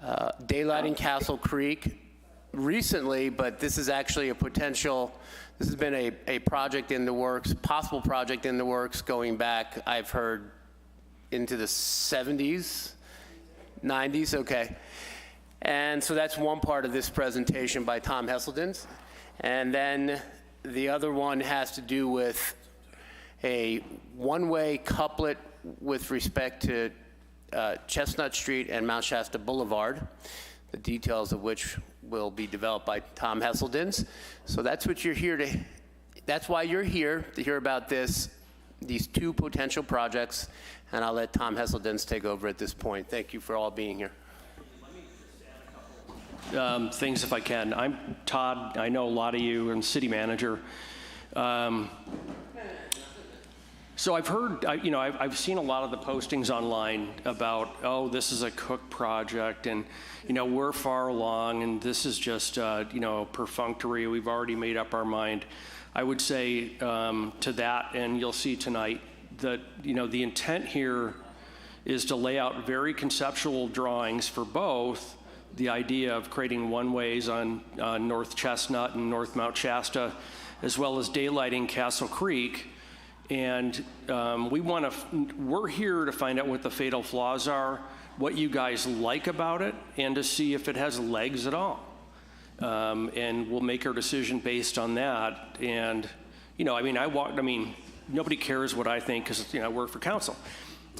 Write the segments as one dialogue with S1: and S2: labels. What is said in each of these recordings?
S1: Daylighting Castle Creek recently, but this is actually a potential, this has been a project in the works, possible project in the works going back, I've heard, into the 70s, 90s, okay. And so that's one part of this presentation by Tom Hesseldins. And then the other one has to do with a one-way couplet with respect to Chestnut Street and Mount Shasta Boulevard, the details of which will be developed by Tom Hesseldins. So that's what you're here to, that's why you're here, to hear about these two potential projects, and I'll let Tom Hesseldins take over at this point. Thank you for all being here.
S2: Things if I can. I'm Todd. I know a lot of you. I'm city manager. So I've heard, I've seen a lot of the postings online about, oh, this is a Cook project, and we're far along, and this is just perfunctory. We've already made up our mind. I would say to that, and you'll see tonight that the intent here is to lay out very conceptual drawings for both the idea of creating one-ways on North Chestnut and North Mount Shasta, as well as daylighting Castle Creek. And we're here to find out what the fatal flaws are, what you guys like about it, and to see if it has legs at all. And we'll make our decision based on that. And, nobody cares what I think because, I work for council.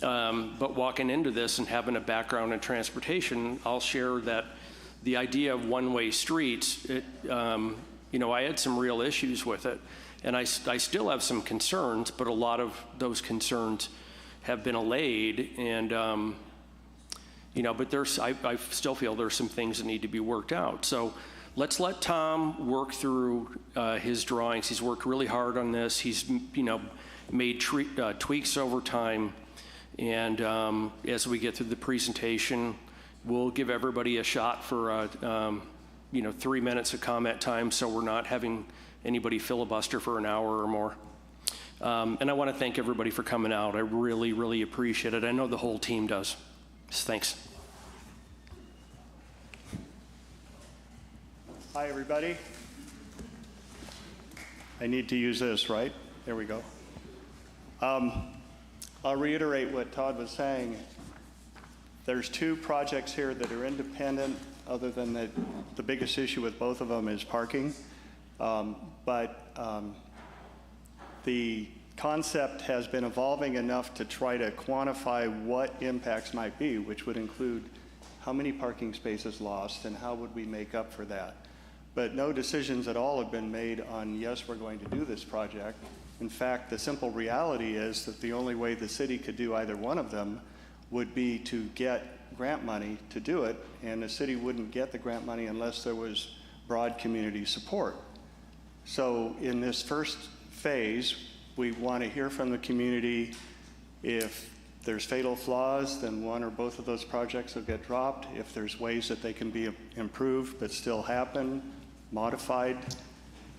S2: But walking into this and having a background in transportation, I'll share that the idea of one-way streets, I had some real issues with it. And I still have some concerns, but a lot of those concerns have been allayed. And, but I still feel there's some things that need to be worked out. So let's let Tom work through his drawings. He's worked really hard on this. He's, made tweaks over time. And as we get through the presentation, we'll give everybody a shot for, 3 minutes of comment time, so we're not having anybody filibuster for an hour or more. And I want to thank everybody for coming out. I really, really appreciate it. I know the whole team does. Thanks.
S3: Hi, everybody. I need to use this, right? There we go. I'll reiterate what Todd was saying. There's two projects here that are independent, other than the biggest issue with both of them is parking. The concept has been evolving enough to try to quantify what impacts might be, which would include how many parking spaces lost and how would we make up for that. But no decisions at all have been made on, yes, we're going to do this project. In fact, the simple reality is that the only way the city could do either one of them would be to get grant money to do it, and the city wouldn't get the grant money unless there was broad community support. So in this first phase, we want to hear from the community. If there's fatal flaws, then one or both of those projects will get dropped. If there's ways that they can be improved but still happen, modified,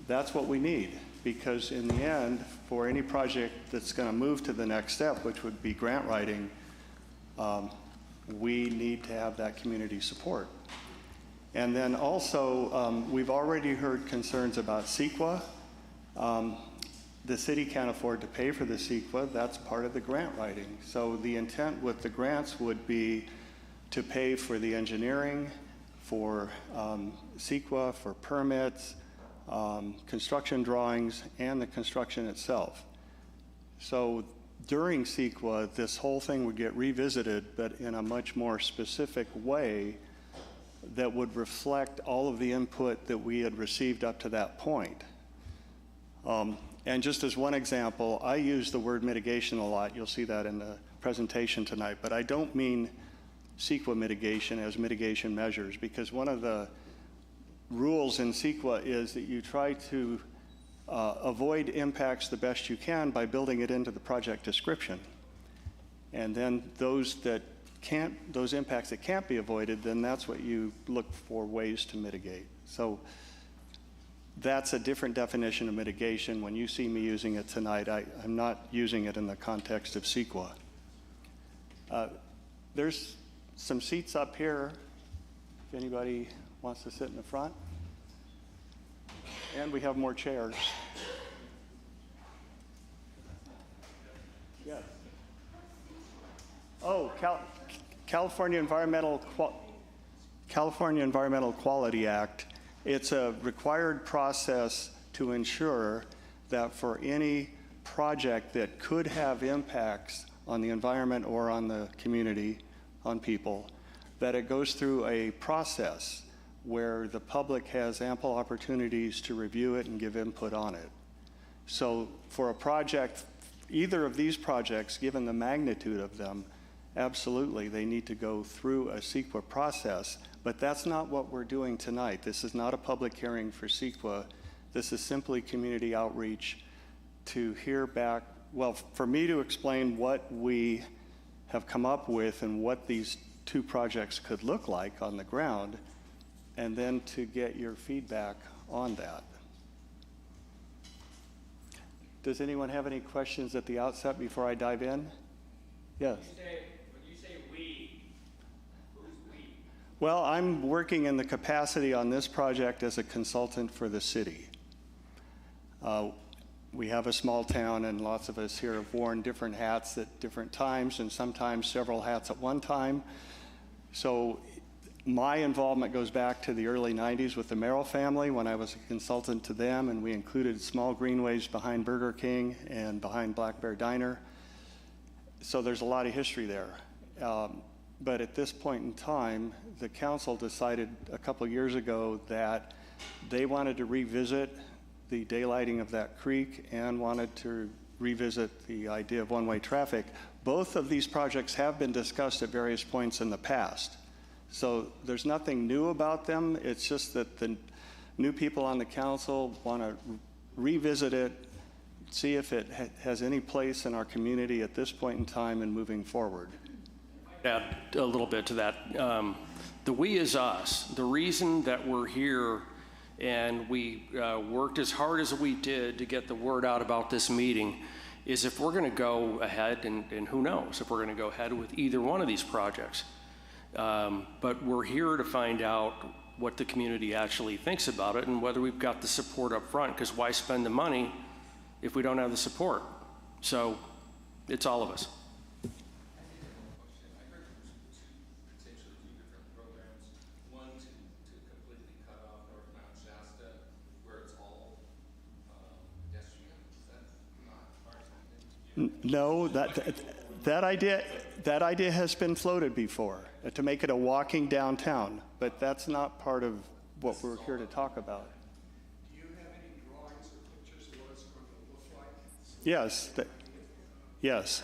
S3: that's what we need. Because in the end, for any project that's going to move to the next step, which would be grant writing, we need to have that community support. And then also, we've already heard concerns about CEQA. The city can't afford to pay for the CEQA. That's part of the grant writing. So the intent with the grants would be to pay for the engineering, for CEQA, for permits, construction drawings, and the construction itself. So during CEQA, this whole thing would get revisited, but in a much more specific way that would reflect all of the input that we had received up to that point. And just as one example, I use the word mitigation a lot. You'll see that in the presentation tonight, but I don't mean CEQA mitigation as mitigation measures, because one of the rules in CEQA is that you try to avoid impacts the best you can by building it into the project description. And then those impacts that can't be avoided, then that's what you look for ways to mitigate. So that's a different definition of mitigation. When you see me using it tonight, I'm not using it in the context of CEQA. There's some seats up here anybody wants to sit in the front. And we have more chairs. Yes. Oh, California Environmental Quality Act. It's a required process to ensure that for any project that could have impacts on the environment or on the community, on people, that it goes through a process where the public has ample opportunities to review it and give input on it. So for a project, either of these projects, given the magnitude of them, absolutely, they need to go through a CEQA process, but that's not what we're doing tonight. This is not a public hearing for CEQA. This is simply community outreach to hear back, well, for me to explain what we have come up with and what these two projects could look like on the ground, and then to get your feedback on that. Does anyone have any questions at the outset before I dive in? Yes.
S4: When you say we, who's we?
S3: Well, I'm working in the capacity on this project as a consultant for the city. We have a small town, and lots of us here have worn different hats at different times, and sometimes several hats at one time. So my involvement goes back to the early 90s with the Merrill family when I was a consultant to them, and we included small greenways behind Burger King and behind Black Bear Diner. So there's a lot of history there. But at this point in time, the council decided a couple years ago that they wanted to revisit the daylighting of that creek and wanted to revisit the idea of one-way traffic. Both of these projects have been discussed at various points in the past. So there's nothing new about them. It's just that the new people on the council want to revisit it, see if it has any place in our community at this point in time and moving forward.
S2: Add a little bit to that. The we is us. The reason that we're here and we worked as hard as we did to get the word out about this meeting is if we're going to go ahead, and who knows if we're going to go ahead with either one of these projects. But we're here to find out what the community actually thinks about it and whether we've got the support up front, because why spend the money if we don't have the support? So it's all of us.
S3: No, that idea has been floated before, to make it a walking downtown, but that's not part of what we're here to talk about.
S5: Do you have any drawings or pictures of what it's going to look like?
S3: Yes, yes.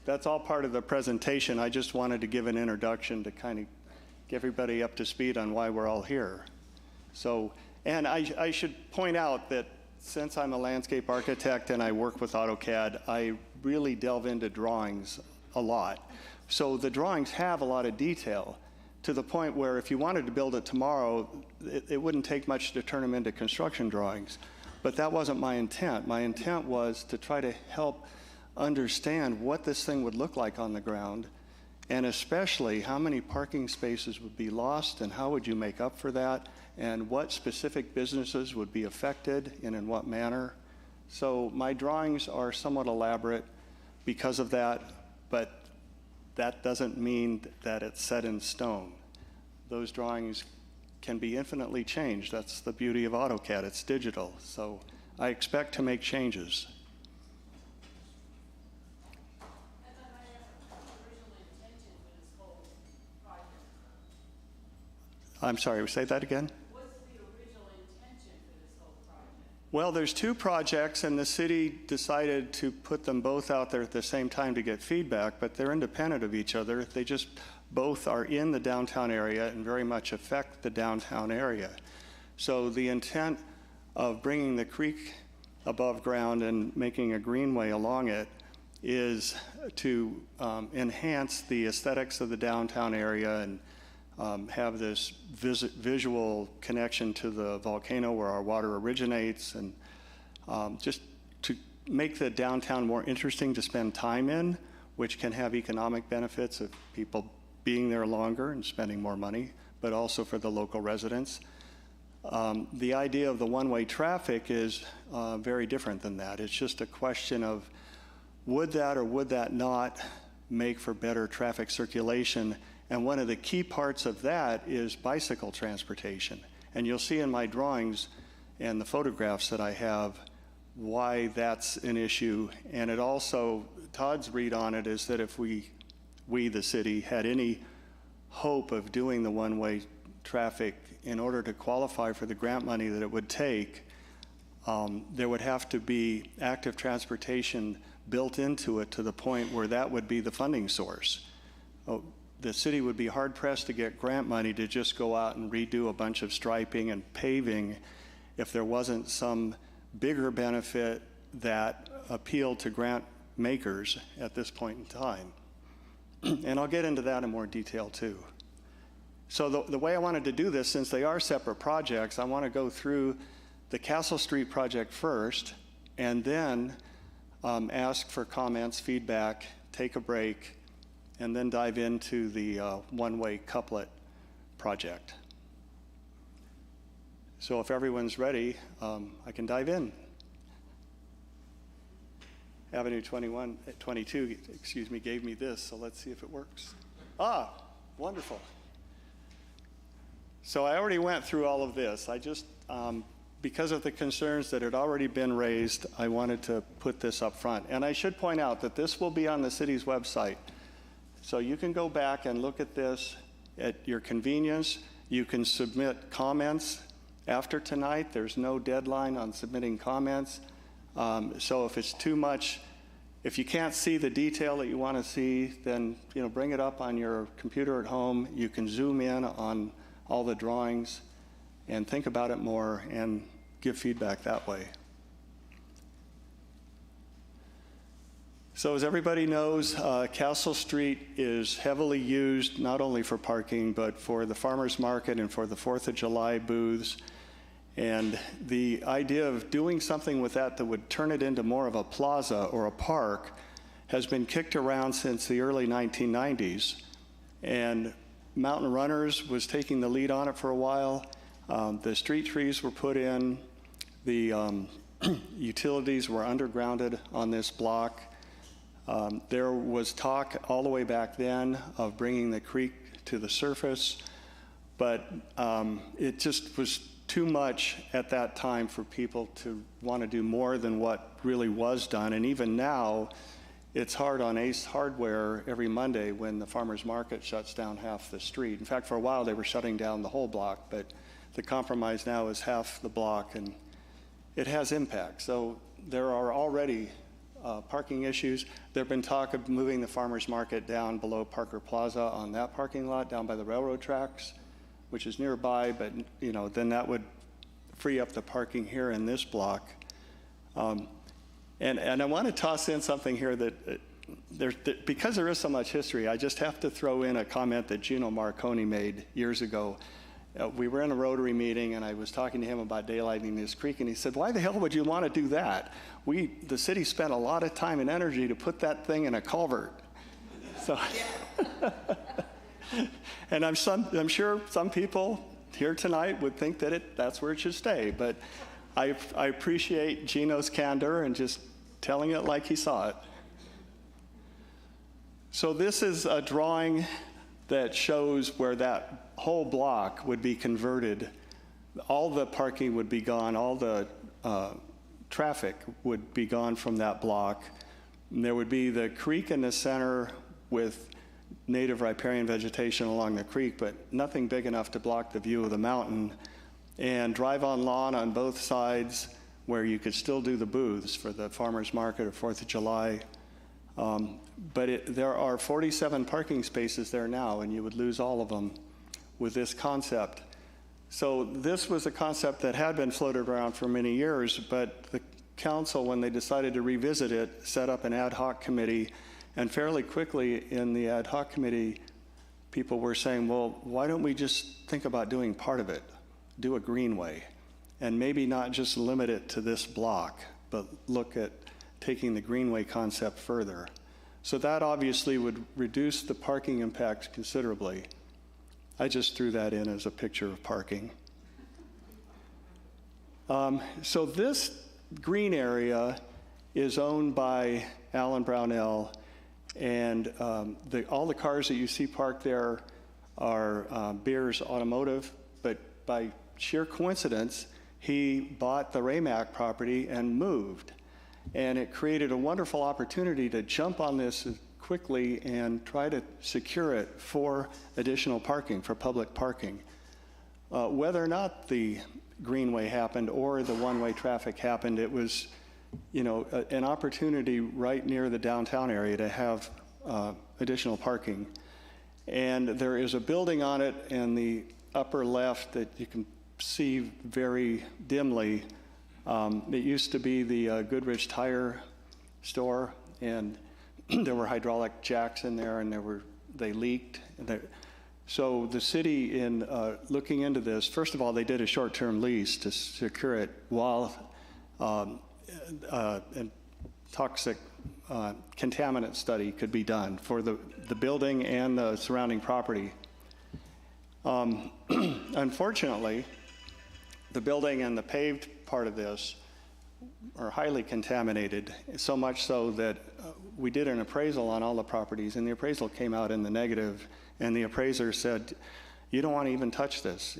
S3: That's all part of the presentation. I just wanted to give an introduction to kind of get everybody up to speed on why we're all here. So, and I should point out that since I'm a landscape architect and I work with AutoCAD, I really delve into drawings a lot. So the drawings have a lot of detail to the point where if you wanted to build it tomorrow, it wouldn't take much to turn them into construction drawings. But that wasn't my intent. My intent was to try to help understand what this thing would look like on the ground, and especially how many parking spaces would be lost and how would you make up for that, and what specific businesses would be affected and in what manner. So my drawings are somewhat elaborate because of that, but that doesn't mean that it's set in stone. Those drawings can be infinitely changed. That's the beauty of AutoCAD. It's digital. So I expect to make changes. I'm sorry, say that again?
S6: What's the original intention for this whole project?
S3: Well, there's two projects, and the city decided to put them both out there at the same time to get feedback, but they're independent of each other. They just both are in the downtown area and very much affect the downtown area. So the intent of bringing the creek above ground and making a greenway along it is to enhance the aesthetics of the downtown area and have this visual connection to the volcano where our water originates, and just to make the downtown more interesting to spend time in, which can have economic benefits of people being there longer and spending more money, but also for the local residents. The idea of the one-way traffic is very different than that. It's just a question of would that or would that not make for better traffic circulation? And one of the key parts of that is bicycle transportation. And you'll see in my drawings and the photographs that I have why that's an issue. And it also, Todd's read on it is that if we, the city, had any hope of doing the one-way traffic in order to qualify for the grant money that it would take, there would have to be active transportation built into it to the point where that would be the funding source. The city would be hard-pressed to get grant money to just go out and redo a bunch of striping and paving if there wasn't some bigger benefit that appealed to grant makers at this point in time. And I'll get into that in more detail too. So the way I wanted to do this, since they are separate projects, I want to go through the Castle Street project first, and then ask for comments, feedback, take a break, and then dive into the one-way Couplet project. So if everyone's ready, I can dive in. Avenue 22, gave me this, so let's see if it works. Ah, wonderful. So I already went through all of this. I just, because of the concerns that had already been raised, I wanted to put this up front. And I should point out that this will be on the city's website. So you can go back and look at this at your convenience. You can submit comments after tonight. There's no deadline on submitting comments. So if it's too much, if you can't see the detail that you want to see, then bring it up on your computer at home. You can zoom in on all the drawings and think about it more and give feedback that way. So as everybody knows, Castle Street is heavily used not only for parking, but for the farmers market and for the 4th of July booths. And the idea of doing something with that would turn it into more of a plaza or a park has been kicked around since the early 1990s. And Mountain Runners was taking the lead on it for a while. The street trees were put in. The utilities were undergrounded on this block. There was talk all the way back then of bringing the creek to the surface, but it just was too much at that time for people to want to do more than what really was done. And even now, it's hard on Ace Hardware every Monday when the farmers market shuts down half the street. In fact, for a while they were shutting down the whole block, but the compromise now is half the block, and it has impact. So there are already parking issues. There have been talk of moving the farmers market down below Parker Plaza on that parking lot down by the railroad tracks, which is nearby, but then that would free up the parking here in this block. And I want to toss in something here that because there is so much history, I just have to throw in a comment that Gino Marconi made years ago. We were in a Rotary meeting, and I was talking to him about daylighting this creek, and he said, "Why the hell would you want to do that? The city spent a lot of time and energy to put that thing in a culvert." So, and I'm sure some people here tonight would think that that's where it should stay, but I appreciate Gino's candor and just telling it like he saw it. So this is a drawing that shows where that whole block would be converted. All the parking would be gone, all the traffic would be gone from that block. And there would be the creek in the center with native riparian vegetation along the creek, but nothing big enough to block the view of the mountain. And drive-on lawn on both sides where you could still do the booths for the farmers market or 4th of July. But there are 47 parking spaces there now, and you would lose all of them with this concept. So this was a concept that had been floated around for many years, but the council, when they decided to revisit it, set up an ad hoc committee, and fairly quickly in the ad hoc committee, people were saying, well, why don't we just think about doing part of it, do a Greenway, and maybe not just limit it to this block, but look at taking the Greenway concept further. So that obviously would reduce the parking impact considerably. I just threw that in as a picture of parking. So this green area is owned by Alan Brownell, and all the cars that you see parked there are Beers Automotive, but by sheer coincidence, he bought the Raymac property and moved. And it created a wonderful opportunity to jump on this quickly and try to secure it for additional parking, for public parking. Whether or not the Greenway happened or the one-way traffic happened, it was, an opportunity right near the downtown area to have additional parking. And there is a building on it in the upper left that you can see very dimly. It used to be the Goodrich Tire store, and there were hydraulic jacks in there, and they leaked. So the city, in looking into this, first of all, they did a short-term lease to secure it while a toxic contaminant study could be done for the building and the surrounding property. Unfortunately, the building and the paved part of this are highly contaminated, so much so that we did an appraisal on all the properties, and the appraisal came out in the negative, and the appraiser said, you don't want to even touch this,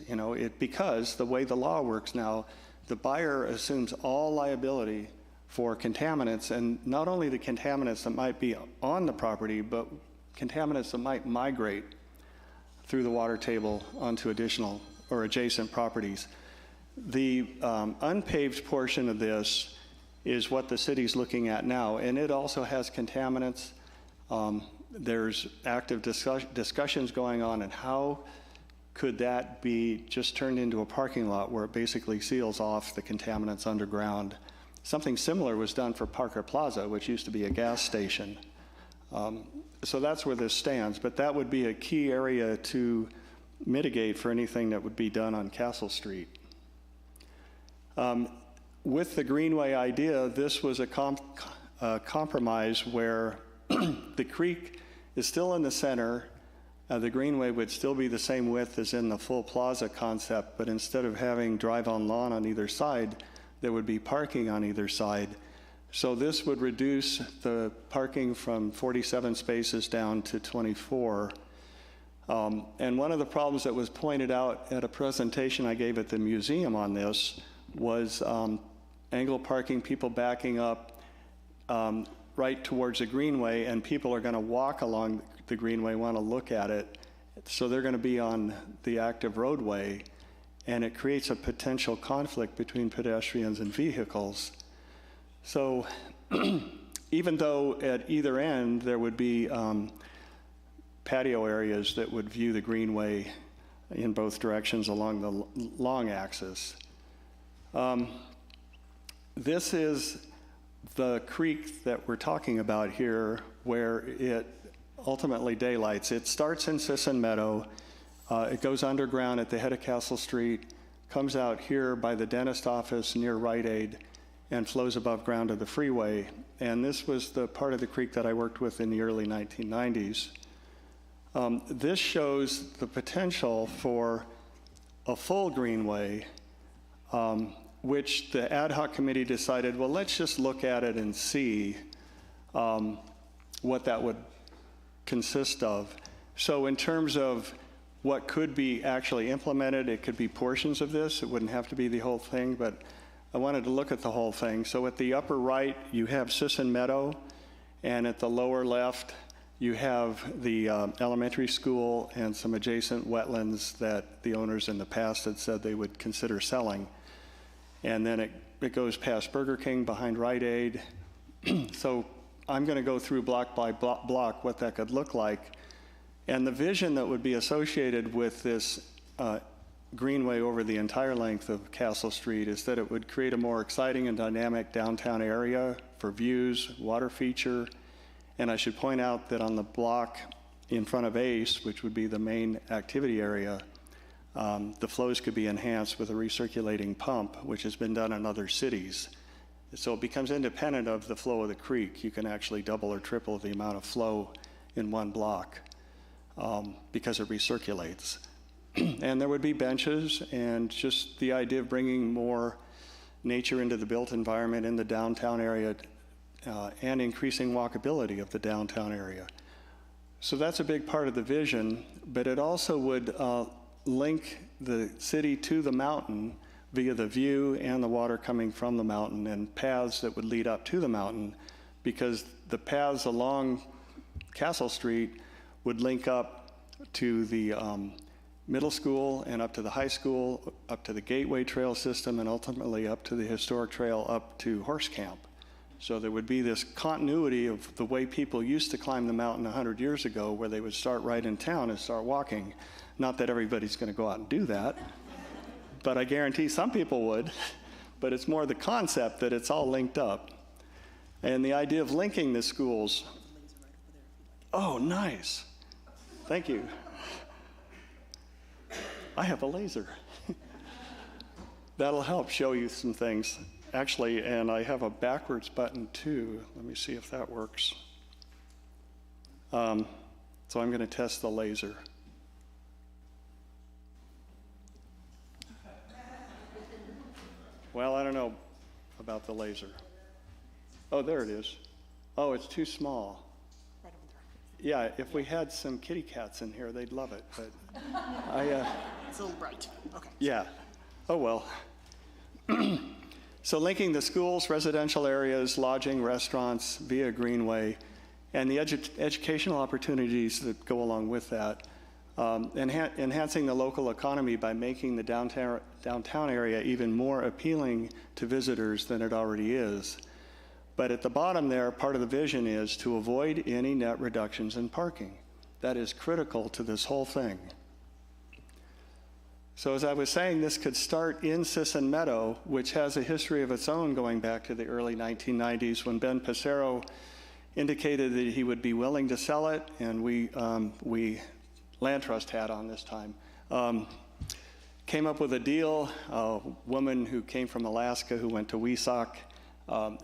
S3: because the way the law works now, the buyer assumes all liability for contaminants, and not only the contaminants that might be on the property, but contaminants that might migrate through the water table onto additional or adjacent properties. The unpaved portion of this is what the city's looking at now, and it also has contaminants. There's active discussions going on, and how could that be just turned into a parking lot where it basically seals off the contaminants underground. Something similar was done for Parker Plaza, which used to be a gas station. So that's where this stands, but that would be a key area to mitigate for anything that would be done on Castle Street. With the Greenway idea, this was a compromise where the creek is still in the center. The Greenway would still be the same width as in the full plaza concept, but instead of having drive-on lawn on either side, there would be parking on either side. So this would reduce the parking from 47 spaces down to 24. And one of the problems that was pointed out at a presentation I gave at the museum on this was angle parking, people backing up right towards the Greenway, and people are going to walk along the Greenway, want to look at it. So they're going to be on the active roadway, and it creates a potential conflict between pedestrians and vehicles. So even though at either end there would be patio areas that would view the Greenway in both directions along the long axis. This is the creek that we're talking about here, where it ultimately daylights. It starts in Sisson Meadow. It goes underground at the head of Castle Street, comes out here by the dentist office near Rite Aid, and flows above ground to the freeway. And this was the part of the creek that I worked with in the early 1990s. This shows the potential for a full Greenway, which the ad hoc committee decided, well, let's just look at it and see what that would consist of. So in terms of what could be actually implemented, it could be portions of this. It wouldn't have to be the whole thing, but I wanted to look at the whole thing. So at the upper right, you have Sisson Meadow, and at the lower left, you have the elementary school and some adjacent wetlands that the owners in the past had said they would consider selling. And then it goes past Burger King behind Rite Aid. So I'm going to go through block by block what that could look like. And the vision that would be associated with this Greenway over the entire length of Castle Street is that it would create a more exciting and dynamic downtown area for views, water feature. And I should point out that on the block in front of Ace, which would be the main activity area, the flows could be enhanced with a recirculating pump, which has been done in other cities. So it becomes independent of the flow of the creek. You can actually double or triple the amount of flow in one block because it recirculates. And there would be benches and just the idea of bringing more nature into the built environment in the downtown area and increasing walkability of the downtown area. So that's a big part of the vision, but it also would link the city to the mountain via the view and the water coming from the mountain and paths that would lead up to the mountain, because the paths along Castle Street would link up to the middle school and up to the high school, up to the Gateway Trail system, and ultimately up to the historic trail up to Horse Camp. So there would be this continuity of the way people used to climb the mountain 100 years ago, where they would start right in town and start walking. Not that everybody's going to go out and do that, but I guarantee some people would. But it's more the concept that it's all linked up. And the idea of linking the schools. Oh, nice. Thank you. I have a laser. That'll help show you some things. Actually, and I have a backwards button too. Let me see if that works. So I'm going to test the laser. Well, I don't know about the laser. Oh, there it is. Oh, it's too small. Yeah, if we had some kitty cats in here, they'd love it. But
S7: It's a little bright. Okay.
S3: yeah. Oh, well. So linking the schools, residential areas, lodging, restaurants via Greenway, and the educational opportunities that go along with that, enhancing the local economy by making the downtown area even more appealing to visitors than it already is. But at the bottom there, part of the vision is to avoid any net reductions in parking. That is critical to this whole thing. So as I was saying, this could start in Sisson Meadow, which has a history of its own going back to the early 1990s when Ben Passero indicated that he would be willing to sell it, and we Land Trust had on this time, came up with a deal. A woman who came from Alaska who went to WESOC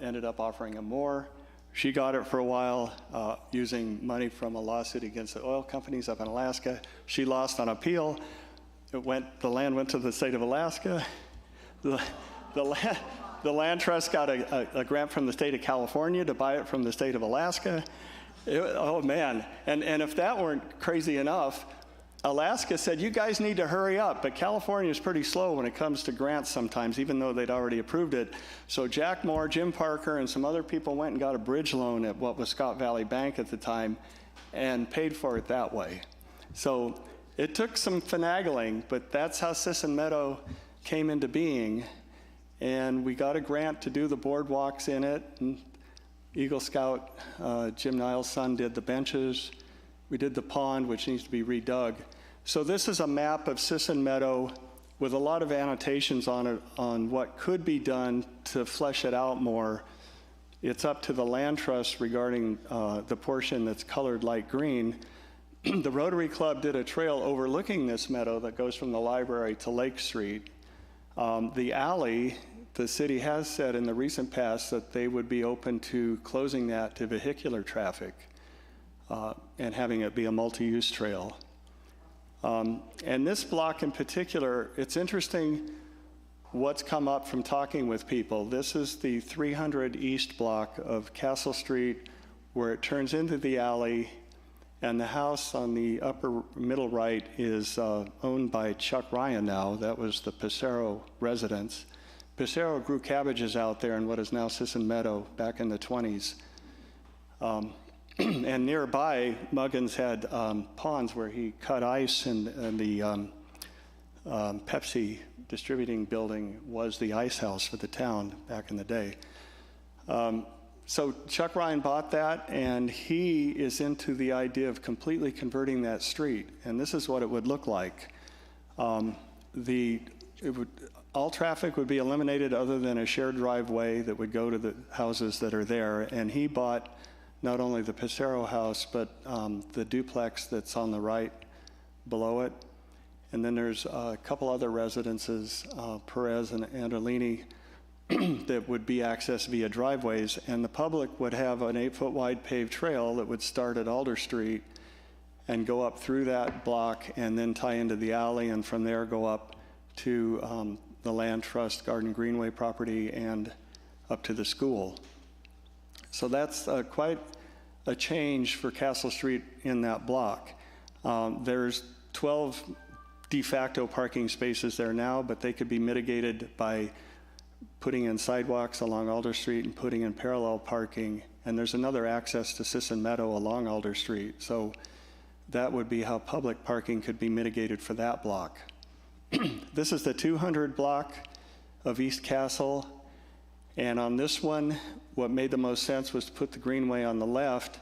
S3: ended up offering him more. She got it for a while using money from a lawsuit against the oil companies up in Alaska. She lost on appeal. The land went to the state of Alaska. The Land Trust got a grant from the state of California to buy it from the state of Alaska. Oh man, and if that weren't crazy enough, Alaska said, you guys need to hurry up, but California is pretty slow when it comes to grants sometimes, even though they'd already approved it. So Jack Moore, Jim Parker, and some other people went and got a bridge loan at what was Scott Valley Bank at the time and paid for it that way. So it took some finagling, but that's how Sisson Meadow came into being. And we got a grant to do the boardwalks in it. And Eagle Scout, Jim Niles' son, did the benches. We did the pond, which needs to be redug. So this is a map of Sisson Meadow with a lot of annotations on it on what could be done to flesh it out more. It's up to the Land Trust regarding the portion that's colored light green. The Rotary Club did a trail overlooking this meadow that goes from the library to Lake Street. The alley, the city has said in the recent past that they would be open to closing that to vehicular traffic and having it be a multi-use trail. And this block in particular, it's interesting what's come up from talking with people. This is the 300 East block of Castle Street where it turns into the alley, and the house on the upper middle right is owned by Chuck Ryan now. That was the Passero residence. Passero grew cabbages out there in what is now Sisson Meadow back in the 20s. And nearby, Muggins had ponds where he cut ice, and the Pepsi distributing building was the ice house for the town back in the day. So Chuck Ryan bought that, and he is into the idea of completely converting that street. And this is what it would look like. All traffic would be eliminated other than a shared driveway that would go to the houses that are there. And he bought not only the Passero house, but the duplex that's on the right below it. And then there's a couple other residences, Perez and Andolini, that would be accessed via driveways, and the public would have an 8-foot wide paved trail that would start at Alder Street and go up through that block and then tie into the alley, and from there go up to the Land Trust Garden Greenway property and up to the school. So that's quite a change for Castle Street in that block. There's 12 de facto parking spaces there now, but they could be mitigated by putting in sidewalks along Alder Street and putting in parallel parking. And there's another access to Sisson Meadow along Alder Street. So that would be how public parking could be mitigated for that block. This is the 200 block of East Castle. And on this one, what made the most sense was to put the Greenway on the left,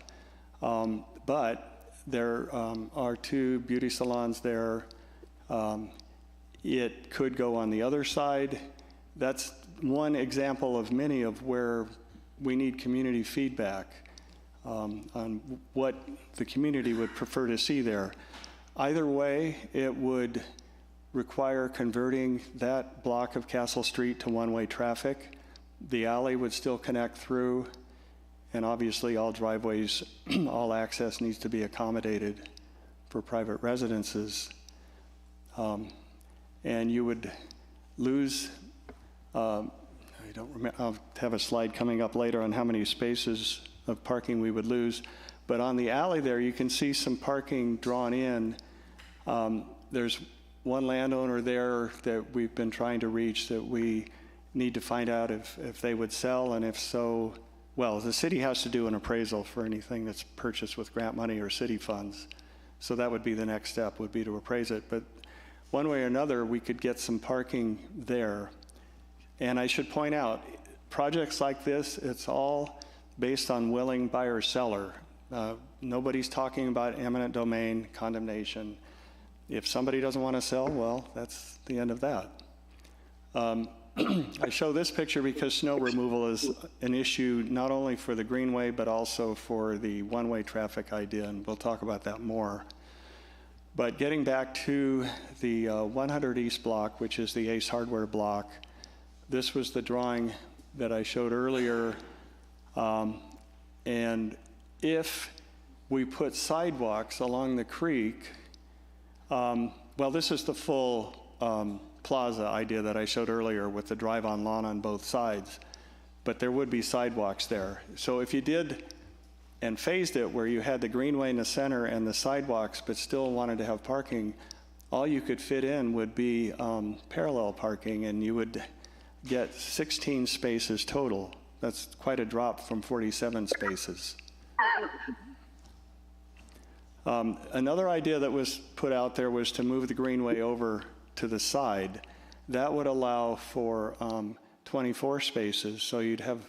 S3: but there are 2 beauty salons there. It could go on the other side. That's one example of many of where we need community feedback on what the community would prefer to see there. Either way, it would require converting that block of Castle Street to one-way traffic. The alley would still connect through, and obviously all driveways, all access needs to be accommodated for private residences. And you would lose, I don't remember, I'll have a slide coming up later on how many spaces of parking we would lose. But on the alley there, you can see some parking drawn in. There's one landowner there that we've been trying to reach that we need to find out if they would sell, and if so, well, the city has to do an appraisal for anything that's purchased with grant money or city funds. So that would be the next step, would be to appraise it. But one way or another, we could get some parking there. And I should point out, projects like this, it's all based on willing buyer-seller. Nobody's talking about eminent domain condemnation. If somebody doesn't want to sell, well, that's the end of that. I show this picture because snow removal is an issue not only for the Greenway, but also for the one-way traffic idea, and we'll talk about that more. But getting back to the 100 East block, which is the Ace Hardware block, this was the drawing that I showed earlier. And if we put sidewalks along the creek, well, this is the full plaza idea that I showed earlier with the drive-on lawn on both sides, but there would be sidewalks there. So if you did and phased it where you had the Greenway in the center and the sidewalks, but still wanted to have parking, all you could fit in would be parallel parking, and you would get 16 spaces total. That's quite a drop from 47 spaces. Another idea that was put out there was to move the Greenway over to the side. That would allow for 24 spaces, so you'd have,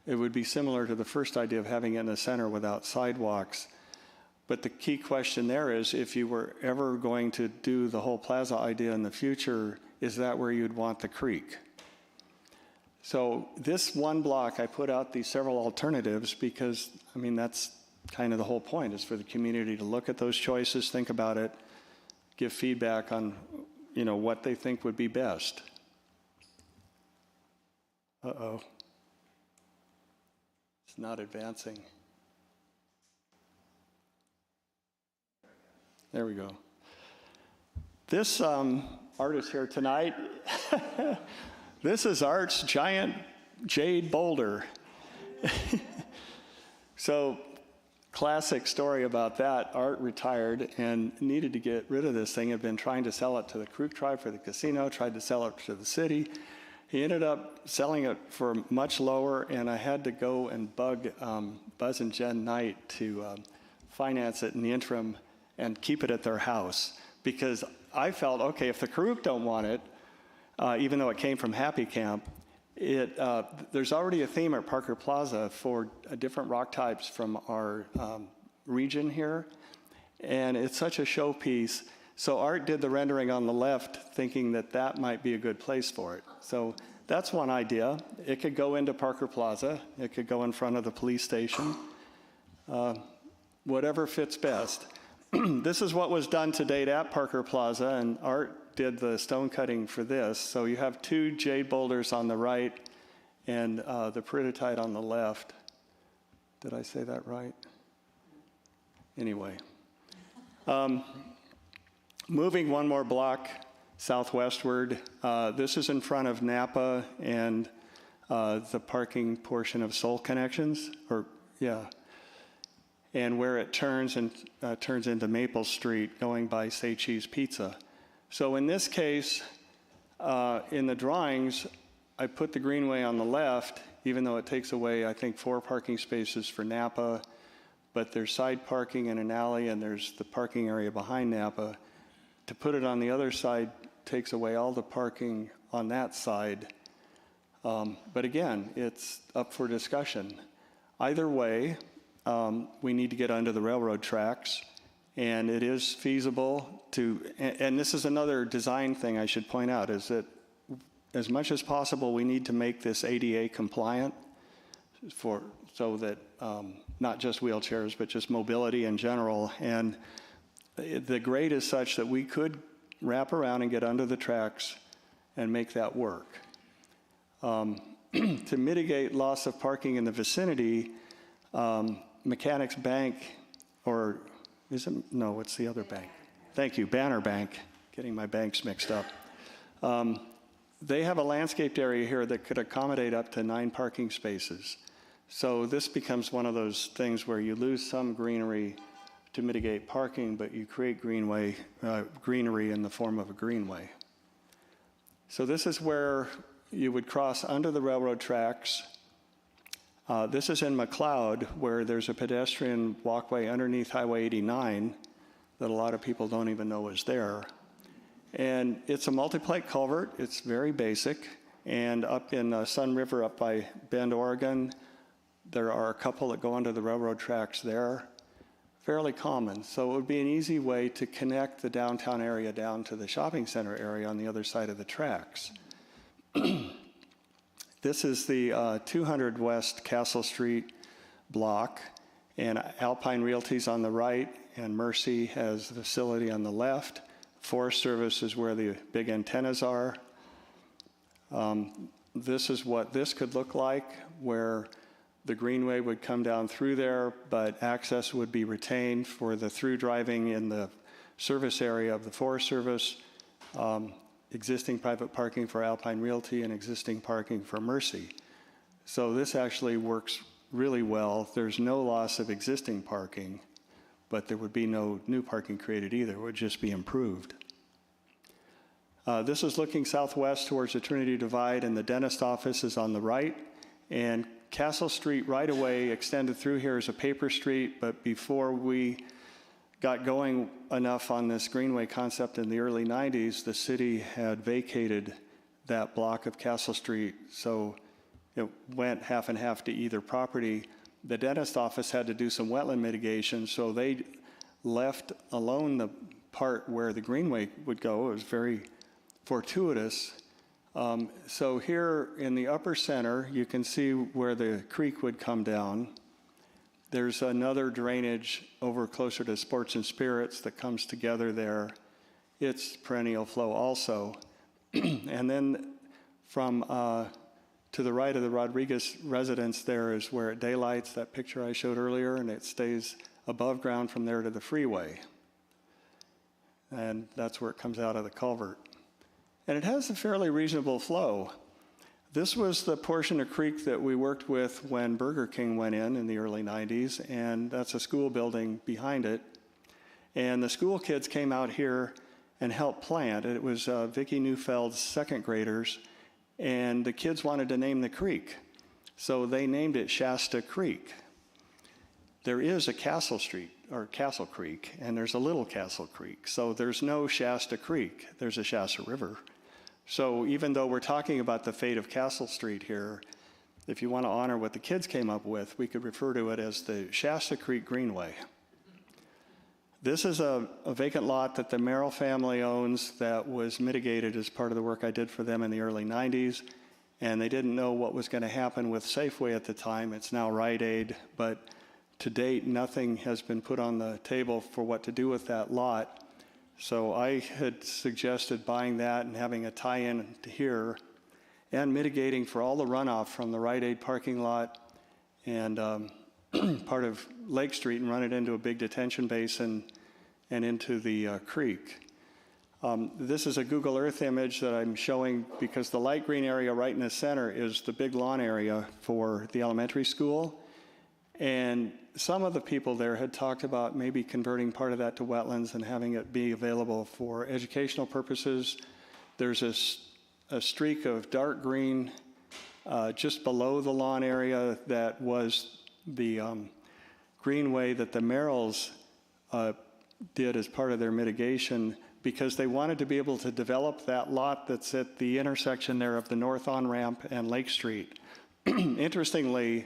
S3: it would be similar to the first idea of having it in the center without sidewalks. But the key question there is, if you were ever going to do the whole plaza idea in the future, is that where you'd want the creek? So this one block, I put out these several alternatives because, I mean, that's kind of the whole point, is for the community to look at those choices, think about it, give feedback on, you know, what they think would be best. Uh-oh. It's not advancing. There we go. This artist here tonight, this is Art's giant jade boulder. So, classic story about that. Art retired and needed to get rid of this thing. Had been trying to sell it to the Creek tribe for the casino, tried to sell it to the city. He ended up selling it for much lower, and I had to go and bug Buzz and Jen Knight to finance it in the interim and keep it at their house, because I felt, okay, if the Karuk don't want it, even though it came from Happy Camp, there's already a theme at Parker Plaza for different rock types from our region here, and it's such a showpiece. So Art did the rendering on the left, thinking that that might be a good place for it. So that's one idea. It could go into Parker Plaza. It could go in front of the police station. Whatever fits best. This is what was done to date at Parker Plaza, and Art did the stone cutting for this. So you have 2 jade boulders on the right and the peridotite on the left. Did I say that right? Anyway. Moving one more block southwestward, this is in front of Napa and the parking portion of Soul Connections, and where it turns into Maple Street going by Say Cheese Pizza. So in this case, in the drawings, I put the Greenway on the left, even though it takes away, I think, 4 parking spaces for Napa, but there's side parking in an alley and there's the parking area behind Napa. To put it on the other side takes away all the parking on that side. But again, it's up for discussion. Either way, we need to get under the railroad tracks, and it is feasible to, and this is another design thing I should point out, is that as much as possible, we need to make this ADA compliant so that not just wheelchairs, but just mobility in general. And the grade is such that we could wrap around and get under the tracks and make that work. To mitigate loss of parking in the vicinity, Mechanics Bank, or is it? No, it's the other bank. Thank you, Banner Bank. Getting my banks mixed up. They have a landscaped area here that could accommodate up to 9 parking spaces. So this becomes one of those things where you lose some greenery to mitigate parking, but you create greenery in the form of a greenway. So this is where you would cross under the railroad tracks. This is in McLeod, where there's a pedestrian walkway underneath Highway 89 that a lot of people don't even know is there. And it's a multi-plate culvert. It's very basic. And up in Sun River, up by Bend, Oregon, there are a couple that go under the railroad tracks there. Fairly common. So it would be an easy way to connect the downtown area down to the shopping center area on the other side of the tracks. This is the 200 West Castle Street block, and Alpine Realty's on the right, and Mercy has the facility on the left. Forest Service is where the big antennas are. This is what this could look like, where the Greenway would come down through there, but access would be retained for the through driving in the service area of the Forest Service, existing private parking for Alpine Realty, and existing parking for Mercy. So this actually works really well. There's no loss of existing parking, but there would be no new parking created either. It would just be improved. This is looking southwest towards the Trinity Divide, and the dentist office is on the right. And Castle Street right away extended through here is a paper street, but before we got going enough on this Greenway concept in the early 90s, the city had vacated that block of Castle Street, so it went half and half to either property. The dentist office had to do some wetland mitigation, so they left alone the part where the Greenway would go. It was very fortuitous. So here in the upper center, you can see where the creek would come down. There's another drainage over closer to Sports and Spirits that comes together there. It's perennial flow also. And then from to the right of the Rodriguez residence there is where it daylights, that picture I showed earlier, and it stays above ground from there to the freeway. And that's where it comes out of the culvert. And it has a fairly reasonable flow. This was the portion of creek that we worked with when Burger King went in the early 90s, and that's a school building behind it. And the school kids came out here and helped plant. It was Vicki Neufeld's second graders, and the kids wanted to name the creek. So they named it Shasta Creek. There is a Castle Street, or Castle Creek, and there's a Little Castle Creek. So there's no Shasta Creek, there's a Shasta River. So even though we're talking about the fate of Castle Street here, if you want to honor what the kids came up with, we could refer to it as the Shasta Creek Greenway. This is a vacant lot that the Merrill family owns that was mitigated as part of the work I did for them in the early 90s, and they didn't know what was going to happen with Safeway at the time. It's now Rite Aid, but to date, nothing has been put on the table for what to do with that lot. So I had suggested buying that and having a tie-in to here and mitigating for all the runoff from the Rite Aid parking lot and part of Lake Street and run it into a big detention basin and into the creek. This is a Google Earth image that I'm showing because the light green area right in the center is the big lawn area for the elementary school. And some of the people there had talked about maybe converting part of that to wetlands and having it be available for educational purposes. There's a streak of dark green just below the lawn area that was the Greenway that the Merrills did as part of their mitigation because they wanted to be able to develop that lot that's at the intersection there of the north on-ramp and Lake Street. Interestingly,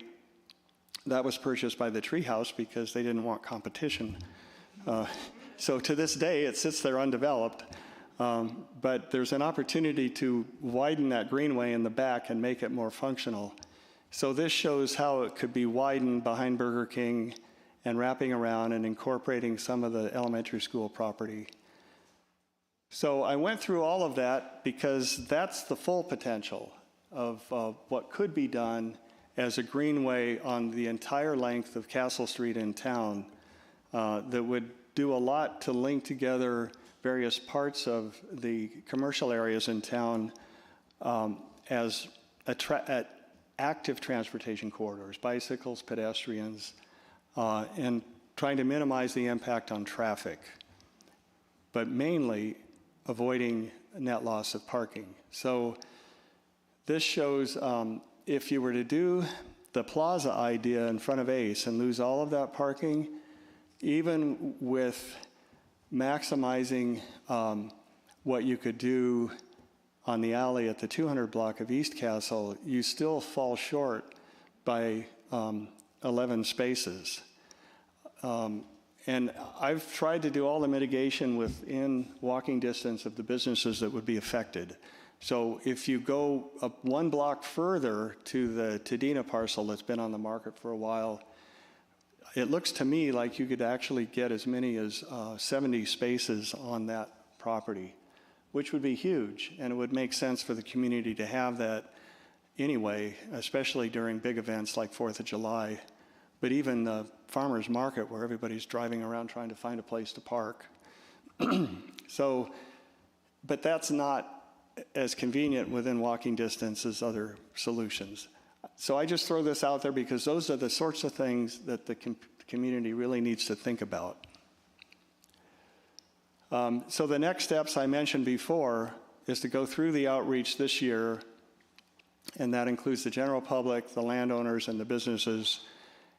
S3: that was purchased by the Treehouse because they didn't want competition. So to this day, it sits there undeveloped. But there's an opportunity to widen that greenway in the back and make it more functional. So this shows how it could be widened behind Burger King and wrapping around and incorporating some of the elementary school property. So I went through all of that because that's the full potential of what could be done as a greenway on the entire length of Castle Street in town that would do a lot to link together various parts of the commercial areas in town as active transportation corridors, bicycles, pedestrians, and trying to minimize the impact on traffic, but mainly avoiding net loss of parking. So this shows if you were to do the plaza idea in front of Ace and lose all of that parking, even with maximizing what you could do on the alley at the 200 block of East Castle, you still fall short by 11 spaces. And I've tried to do all the mitigation within walking distance of the businesses that would be affected. So if you go up 1 block further to the Tadena parcel that's been on the market for a while, it looks to me like you could actually get as many as 70 spaces on that property, which would be huge, and it would make sense for the community to have that anyway, especially during big events like 4th of July, but even the farmers market where everybody's driving around trying to find a place to park. So, but that's not as convenient within walking distance as other solutions. So I just throw this out there because those are the sorts of things that the community really needs to think about. So the next steps I mentioned before is to go through the outreach this year, and that includes the general public, the landowners, and the businesses.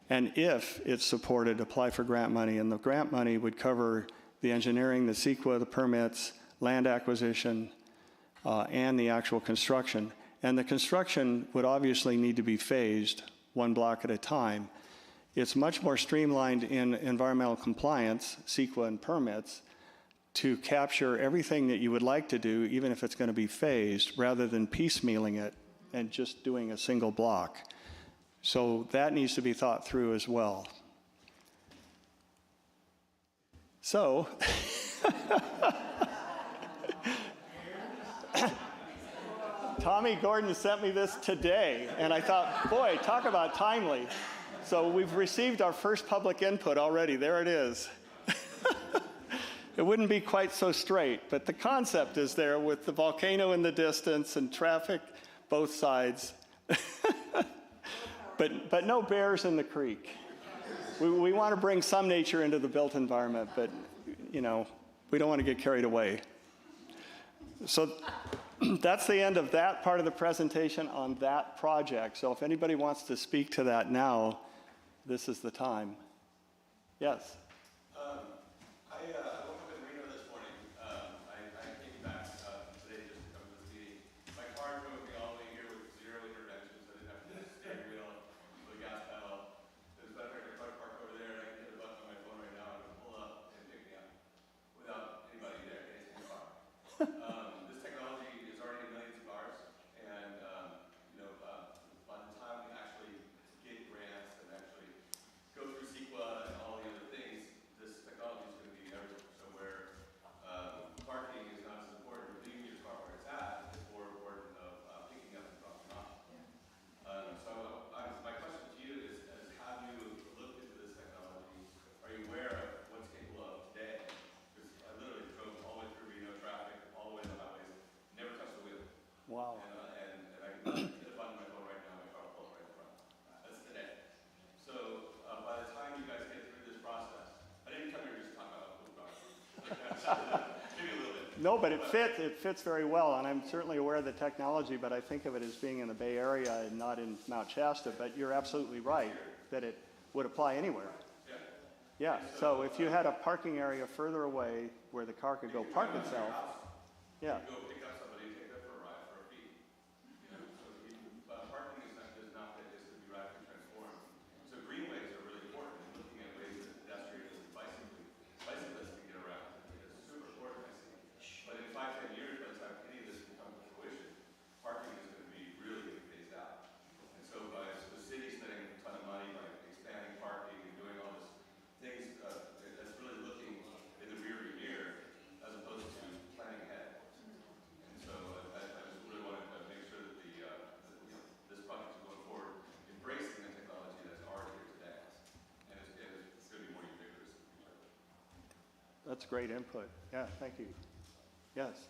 S3: And if it's supported, apply for grant money. And the grant money would cover the engineering, the CEQA, the permits, land acquisition, and the actual construction. And the construction would obviously need to be phased 1 block at a time. It's much more streamlined in environmental compliance, CEQA and permits, to capture everything that you would like to do, even if it's going to be phased, rather than piecemealing it and just doing a single block. So that needs to be thought through as well. So, Tommy Gordon sent me this today, and I thought, boy, talk about timely. So we've received our first public input already. There it is. It wouldn't be quite so straight, but the concept is there with the volcano in the distance and traffic both sides. But no bears in the creek. We want to bring some nature into the built environment, but you know, we don't want to get carried away. So that's the end of that part of the presentation on that project. So if anybody wants to speak to that now, this is the time. Yes?
S8: I woke up in Reno this morning. I came back today just to come to this meeting. My car drove me all the way here with 0 intervention, so I didn't have to hit the steering wheel or the gas pedal. It was better if I could park over there and I can hit the button on my phone right now and pull up and pick me up without anybody there in the car. This technology is already in millions of cars, and by the time we actually get grants and actually go through CEQA and all the other things,
S3: No, but it fits very well, and I'm certainly aware of the technology, but I think of it as being in the Bay Area and not in Mount Shasta, but you're absolutely right that it would apply anywhere. Yeah, so if you had a parking area further away where the car could go park itself, yeah.
S8: Go pick up somebody, take them for a ride for a fee. You know, so parking is not just to be radically transformed. So greenways are really important in looking at ways that pedestrians and bicyclists can get around. It's super important, I see. But in 5, 10 years, by the time any of this can come to fruition, parking is going to be really phased out. And so by the city spending a ton of money by expanding parking and doing all this things, that's really looking in the rearview mirror as opposed to planning ahead. And so I just really wanted to make sure that this project is going forward, embracing the technology that's already here today, and it's going to be more ubiquitous in the future.
S3: That's great input. Yeah, thank you. Yes.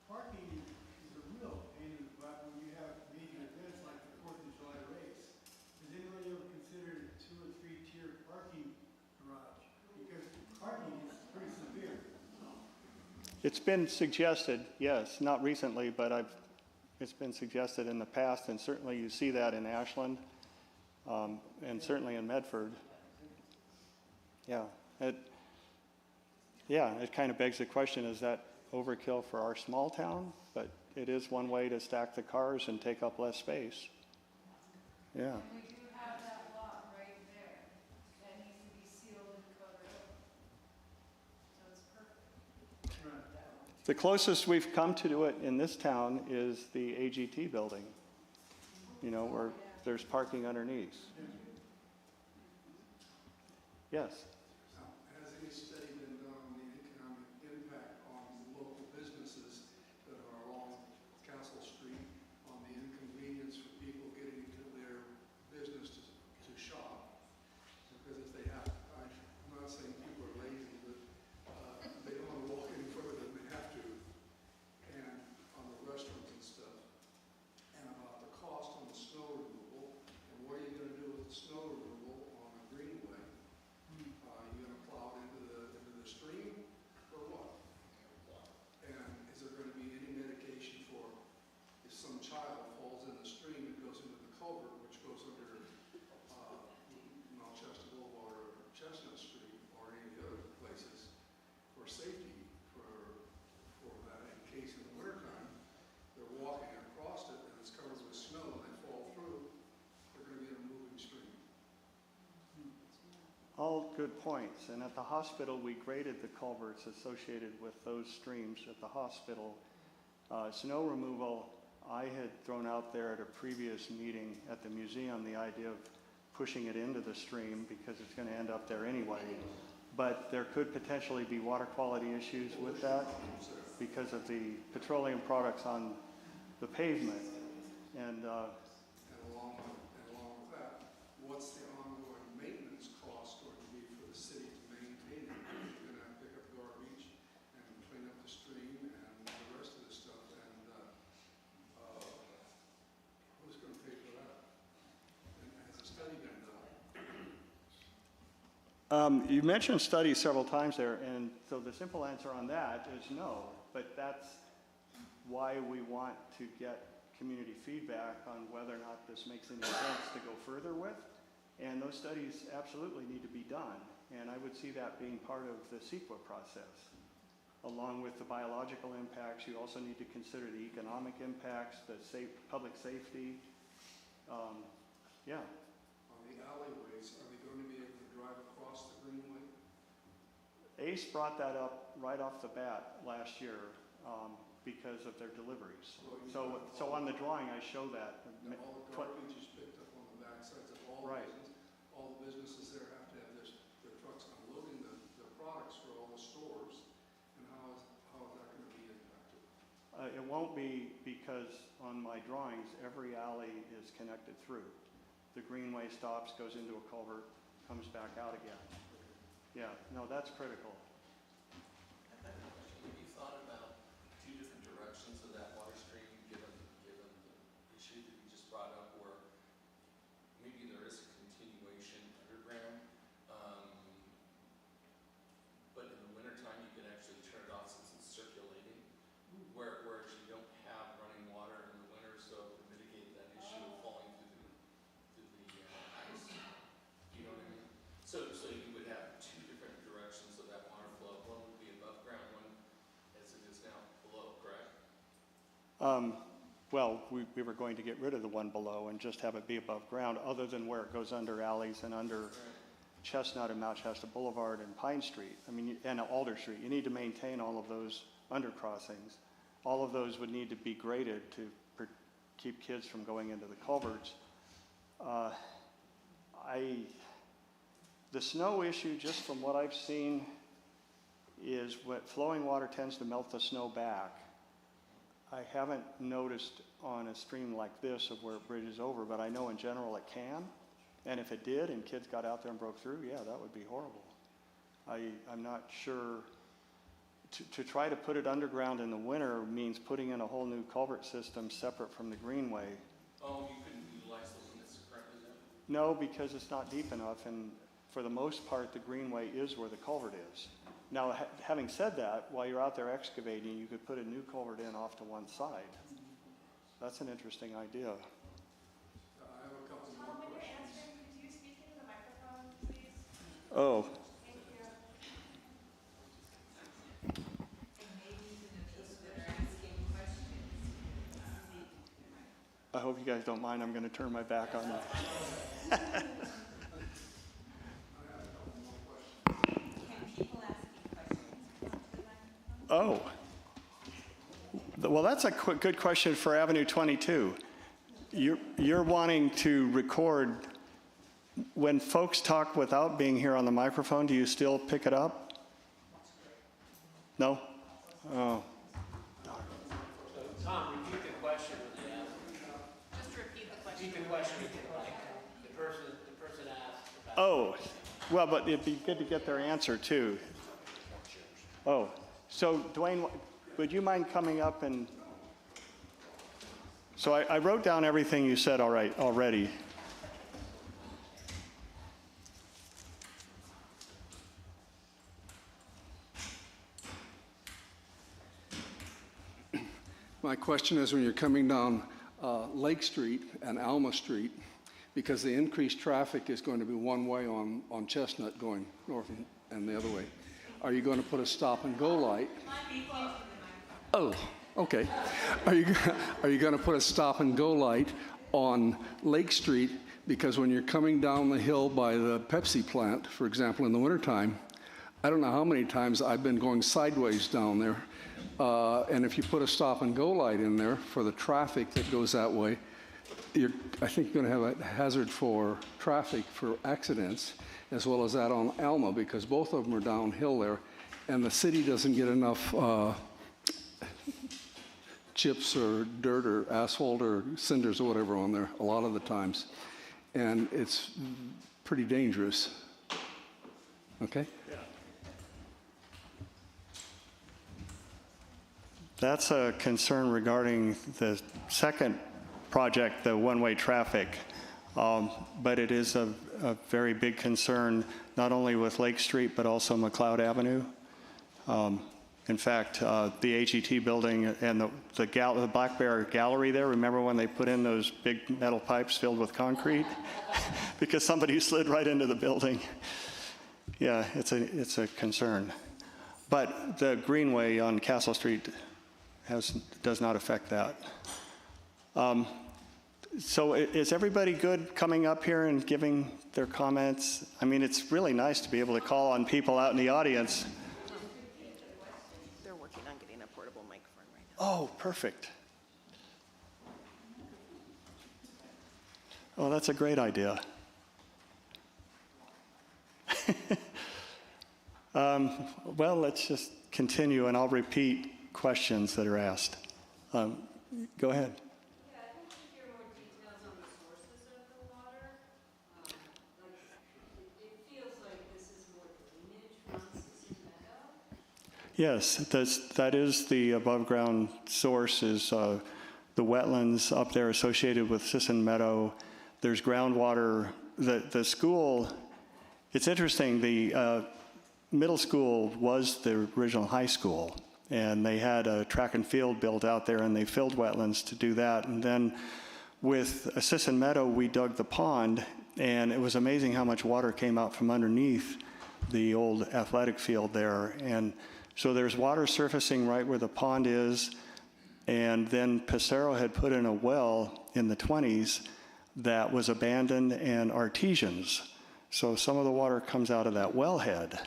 S5: Parking is a real pain in the butt when you have major events like the 4th of July race. Has anybody ever considered a 2 or 3 tier parking garage? Because parking is pretty severe.
S3: It's been suggested, yes, not recently, but it's been suggested in the past, and certainly you see that in Ashland, and certainly in Medford. Yeah, it kind of begs the question, is that overkill for our small town? But it is one way to stack the cars and take up less space. Yeah.
S6: And we do have that lot right there that needs to be sealed and covered up. So it's perfect.
S3: The closest we've come to do it in this town is the AGT building, you know, where there's parking underneath. Yes.
S5: Has any study been done on the economic impact on local businesses that are along Castle Street, on the inconvenience for people getting to their business to shop? Because if they have, I'm not saying people are lazy, but they don't want to walk any further than they have to, and on the restaurants and stuff, and about the cost on the snow removal, and what are you going to do with the snow removal on the Greenway? You going to plow it into the stream, or what? And is there going to be any mitigation for if some child falls in the stream, it goes into the culvert, which goes under Mount Shasta Boulevard or Chestnut Street or any of the other places for safety for that, in case in the wintertime they're walking across it and it's covered with snow and they fall through, they're going to be in a moving stream.
S3: All good points. And at the hospital, we graded the culverts associated with those streams at the hospital. Snow removal, I had thrown out there at a previous meeting at the museum the idea of pushing it into the stream because it's going to end up there anyway. But there could potentially be water quality issues with that because of the petroleum products on the pavement. And
S5: And along with that, what's the ongoing maintenance cost going to be for the city to maintain it? You're going to pick up garbage and clean up the stream and the rest of the stuff, and who's going to pay for that? And has a study been done?
S3: you mentioned studies several times there, and so the simple answer on that is no. But that's why we want to get community feedback on whether or not this makes any sense to go further with. And those studies absolutely need to be done. And I would see that being part of the CEQA process. Along with the biological impacts, you also need to consider the economic impacts, the public safety. Yeah.
S5: On the alleyways, are they going to be able to drive across the Greenway?
S3: ACE brought that up right off the bat last year because of their deliveries. So on the drawing, I show that.
S5: And all the garbage is picked up on the backsides of all the
S3: Right.
S5: businesses. All the businesses there have to have their trucks unloading the products for all the stores. And how is that going to be impacted?
S3: It won't be because on my drawings, every alley is connected through. The Greenway stops, goes into a culvert, comes back out again. Yeah, no, that's critical.
S9: Have you thought about two different directions of that water stream, given the issue that you just brought up, where maybe there is a continuation underground, but in the wintertime you can actually turn it off
S3: Well, we were going to get rid of the one below and just have it be above ground, other than where it goes under alleys and under Chestnut and Mount Shasta Boulevard and Pine Street, and Alder Street. You need to maintain all of those undercrossings. All of those would need to be graded to keep kids from going into the culverts. The snow issue, just from what I've seen, is what flowing water tends to melt the snow back. I haven't noticed on a stream like this of where it bridges over, but I know in general it can. And if it did and kids got out there and broke through, yeah, that would be horrible. I'm not sure. To try to put it underground in the winter means putting in a whole new culvert system separate from the Greenway.
S9: Oh, you couldn't utilize the one that's currently there?
S3: No, because it's not deep enough, and for the most part, the Greenway is where the culvert is. Now, having said that, while you're out there excavating, you could put a new culvert in off to one side. That's an interesting idea.
S5: I have a couple more
S6: When you're
S5: questions.
S6: answering, could you speak into the microphone, please?
S3: Oh,
S6: Thank you.
S3: I hope you guys don't mind. I'm going to turn my back on that. Oh, well, that's a good question for Avenue 22. You're wanting to record, when folks talk without being here on the microphone, do you still pick it up? No? Oh,
S1: Tom, repeat the question.
S7: Just repeat the question.
S1: Repeat the question again, like the person asked about.
S3: oh, well, but it'd be good to get their answer too. Oh, so Dwayne, would you mind coming up and, so I wrote down everything you said already.
S10: My question is, when you're coming down Lake Street and Alma Street, because the increased traffic is going to be one way on Chestnut going north and the other way, are you going to put a stop and go light? Oh, okay. Are you going to put a stop and go light on Lake Street? Because when you're coming down the hill by the Pepsi plant, for example, in the wintertime, I don't know how many times I've been going sideways down there. And if you put a stop and go light in there for the traffic that goes that way, I think you're going to have a hazard for traffic for accidents, as well as that on Alma, because both of them are downhill there, and the city doesn't get enough chips or dirt or asphalt or cinders or whatever on there a lot of the times, and it's pretty dangerous. Okay?
S3: That's a concern regarding the second project, the one-way traffic. But it is a very big concern, not only with Lake Street, but also McLeod Avenue. In fact, the AGT building and the Black Bear Gallery there, remember when they put in those big metal pipes filled with concrete? Because somebody slid right into the building. Yeah, it's a concern. But the Greenway on Castle Street does not affect that. So is everybody good coming up here and giving their comments? I mean, it's really nice to be able to call on people out in the audience.
S7: They're working on getting a portable microphone right now.
S3: Oh, perfect. Oh, that's a great idea. Well, let's just continue, and I'll repeat questions that are asked. Go ahead.
S6: Yeah, I'd like to hear more details on the sources of the water. It feels like this is more drainage from Sisson Meadow.
S3: Yes, that is the above-ground source, is the wetlands up there associated with Sisson Meadow. There's groundwater. The school, it's interesting, the middle school was the original high school, and they had a track and field built out there, and they filled wetlands to do that. And then with Sisson Meadow, we dug the pond, and it was amazing how much water came out from underneath the old athletic field there. And so there's water surfacing right where the pond is, And then Passero had put in a well in the 20s that was abandoned and artesians. So some of the water comes out of that wellhead.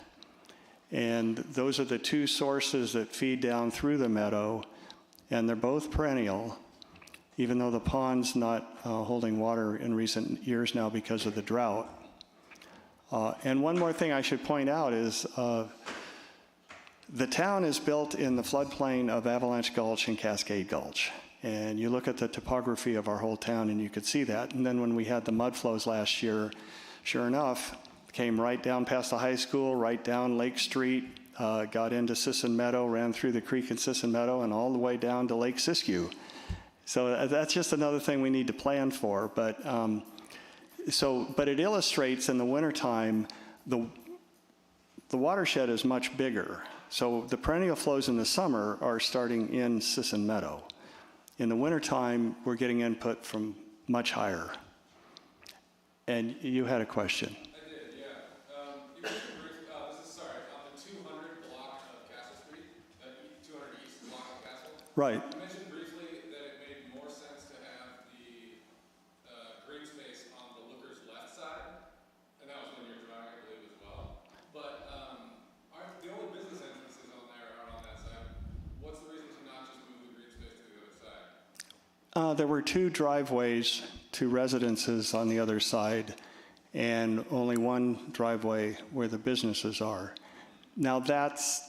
S3: And those are the two sources that feed down through the meadow, and they're both perennial, even though the pond's not holding water in recent years now because of the drought. And one more thing I should point out is the town is built in the floodplain of Avalanche Gulch and Cascade Gulch. And you look at the topography of our whole town and you could see that. And then when we had the mud flows last year, sure enough, came right down past the high school, right down Lake Street, got into Sisson Meadow, ran through the creek in Sisson Meadow, and all the way down to Lake Siskiyou. So that's just another thing we need to plan for. But it illustrates in the wintertime, the watershed is much bigger. So the perennial flows in the summer are starting in Sisson Meadow. In the wintertime, we're getting input from much higher. And you had a question.
S9: I did, yeah. You mentioned briefly, this is, sorry, on the 200 block of Castle Street, 200 East block of Castle.
S3: Right.
S9: You mentioned briefly that it made more sense to have the green space on the looker's left side, and that was when you were driving, I believe, as well. But the only business entrances on there are on that side. What's the reason to not just move the green space to the other side?
S3: There were two driveways to residences on the other side, and only one driveway where the businesses are. Now that's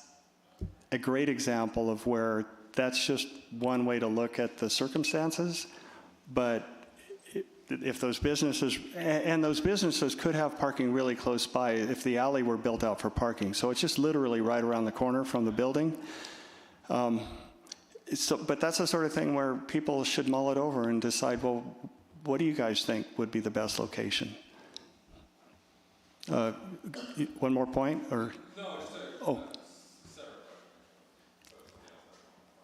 S3: a great example of where that's just one way to look at the circumstances, but if those businesses, and those businesses could have parking really close by if the alley were built out for parking. So it's just literally right around the corner from the building. But that's the sort of thing where people should mull it over and decide, well, what do you guys think would be the best location? One more point, or?
S9: No, just a
S3: Oh.
S9: separate question.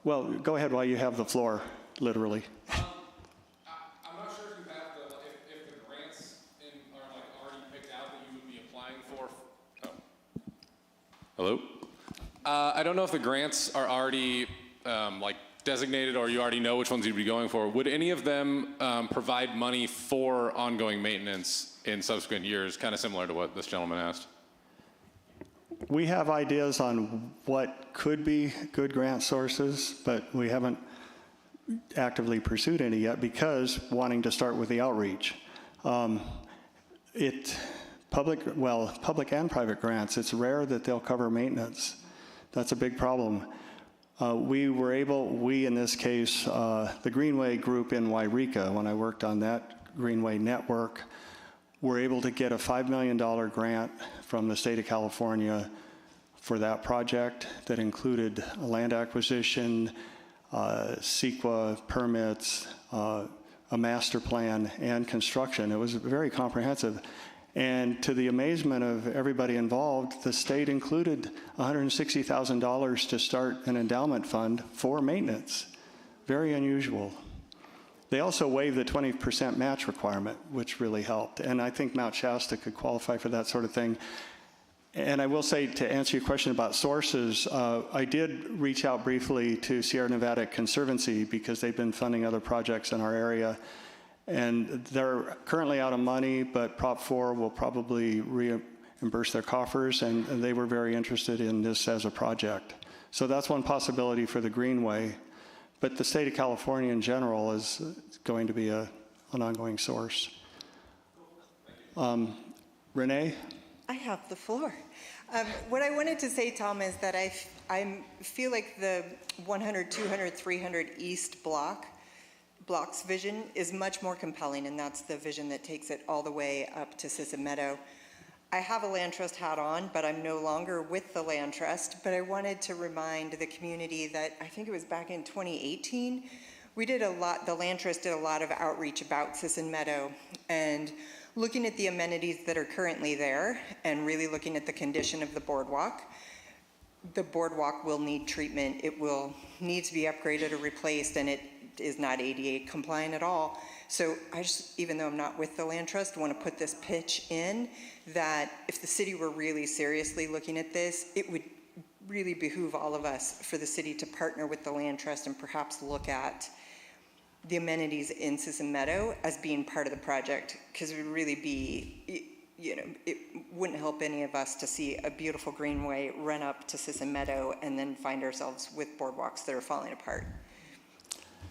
S3: Well, go ahead while you have the floor, literally.
S9: I'm not sure if you have if the grants are like already picked out that you would be applying for. Oh. Hello? I don't know if the grants are already like designated or you already know which ones you'd be going for. Would any of them provide money for ongoing maintenance in subsequent years, kind of similar to what this gentleman asked?
S3: We have ideas on what could be good grant sources, but we haven't actively pursued any yet because wanting to start with the outreach. Public and private grants, it's rare that they'll cover maintenance. That's a big problem. We in this case, the Greenway group in Wairika, when I worked on that Greenway network, were able to get a $5 million grant from the state of California for that project that included a land acquisition, CEQA permits, a master plan, and construction. It was very comprehensive. And to the amazement of everybody involved, the state included $160,000 to start an endowment fund for maintenance. Very unusual. They also waived the 20% match requirement, which really helped. And I think Mount Shasta could qualify for that sort of thing. And I will say, to answer your question about sources, I did reach out briefly to Sierra Nevada Conservancy because they've been funding other projects in our area. And they're currently out of money, but Prop 4 will probably reimburse their coffers, and they were very interested in this as a project. So that's one possibility for the Greenway. But the state of California in general is going to be an ongoing source. Renee?
S11: I have the floor. What I wanted to say, Tom, is that I feel like the 100, 200, 300 East block's vision is much more compelling, and that's the vision that takes it all the way up to Sisson Meadow. I have a land trust hat on, but I'm no longer with the land trust, but I wanted to remind the community that I think it was back in 2018, the land trust did a lot of outreach about Sisson Meadow and looking at the amenities that are currently there and really looking at the condition of the boardwalk. The boardwalk will need treatment. It will need to be upgraded or replaced, and it is not ADA compliant at all. So I just, even though I'm not with the land trust, want to put this pitch in that if the city were really seriously looking at this, it would really behoove all of us for the city to partner with the Land Trust and perhaps look at the amenities in Sisson Meadow as being part of the project, because it would really be, it wouldn't help any of us to see a beautiful greenway run up to Sisson Meadow and then find ourselves with boardwalks that are falling apart.